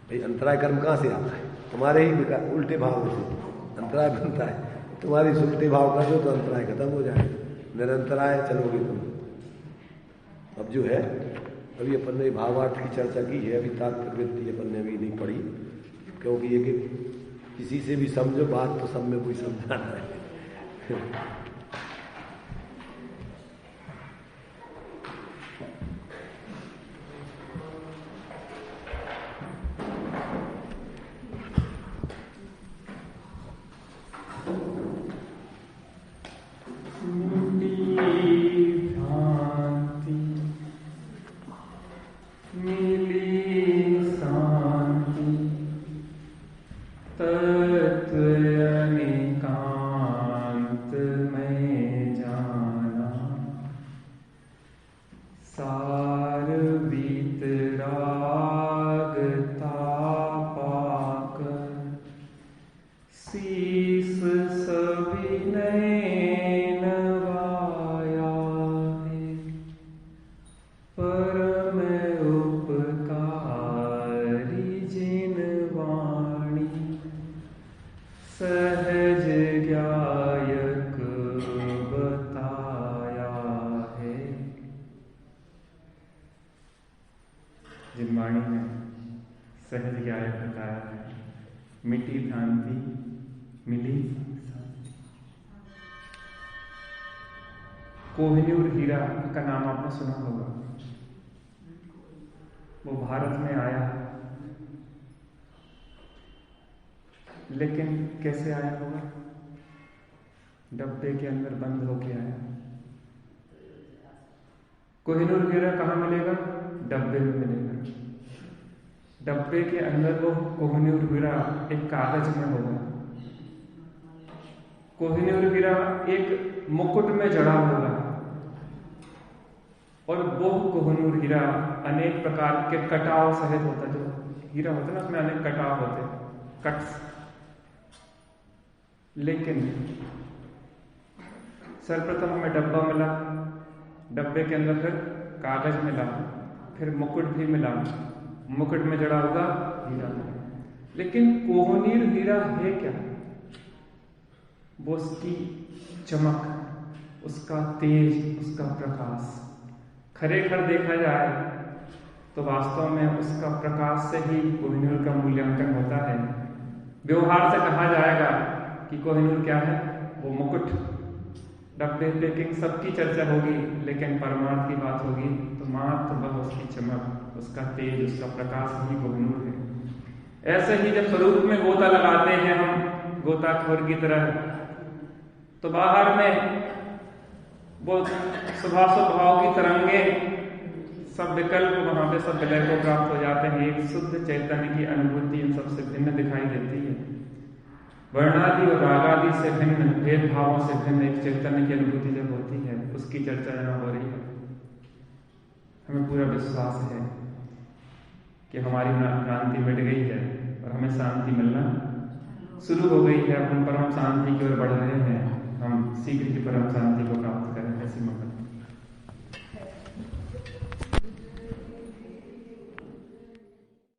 भाई अंतराय कर्म कहाँ से आता है? तुम्हारे ही उल्टे भाव से अंतराय बनता है। तुम्हारी उल्टे भाव कर दो तो अंतराय खत्म हो जाए, निरंतराय चलोगे तुम। अब जो है अभी अपन ने भावार्थ की चर्चा की है, अभी तात्पर्य अपन ने अभी नहीं पढ़ी, क्योंकि एक किसी से भी समझो बात तो सब में कोई समझाना है। तत्व अनेकांत सहज ज्ञाय बताया है, मिटी भ्रांति मिली। कोहिनूर हीरा का नाम आपने सुना होगा। वो भारत में आया, लेकिन कैसे आया होगा? डब्बे के अंदर बंद होके आया। कोहिनूर हीरा कहाँ मिलेगा? डब्बे में मिलेगा। डब्बे के अंदर वो कोहिनूर हीरा एक कागज में होगा। कोहिनूर हीरा एक मुकुट में जड़ा होगा, और वो कोहिनूर हीरा अनेक प्रकार के कटाव सहित होता है। जो हीरा होता है ना, उसमें अनेक कटाव होते हैं, कट्स। लेकिन सर्वप्रथम हमें डब्बा मिला, डब्बे के अंदर फिर कागज मिला, फिर मुकुट भी मिला, मुकुट में जड़ा होगा हीरा। लेकिन कोहिनूर हीरा है क्या? वो उसकी चमक, उसका तेज, उसका प्रकाश। खरेखर देखा जाए तो वास्तव में उसका प्रकाश से ही कोहिनूर का मूल्यांकन होता है। व्यवहार से कहा जाएगा कि कोहिनूर क्या है? वो मुकुट। डब्बे पैकिंग सबकी चर्चा होगी, लेकिन परमार्थ की बात होगी तो मात्र वह उसकी चमक, उसका तेज, उसका प्रकाश ही कोहिनूर है। ऐसे ही जब स्वरूप में गोता लगाते हैं हम गोताखोर की तरह, तो बाहर में वो स्वभाव की तरंगे, सब विकल्प वहां पे सब विलय को प्राप्त हो जाते हैं। एक शुद्ध चैतन्य की अनुभूति इन सबसे भिन्न दिखाई देती है। वर्णादि और रागादि से भिन्न, भेदभावों से भिन्न एक चैतन्य की अनुभूति जब होती है, उसकी चर्चा यहाँ हो रही है। हमें पूरा विश्वास है कि हमारी भ्रांति मिट गई है और हमें शांति मिलना शुरू हो गई है। हम परम शांति की ओर बढ़ रहे हैं। हम शीघ्र ही परम शांति को प्राप्त करें। ऐसी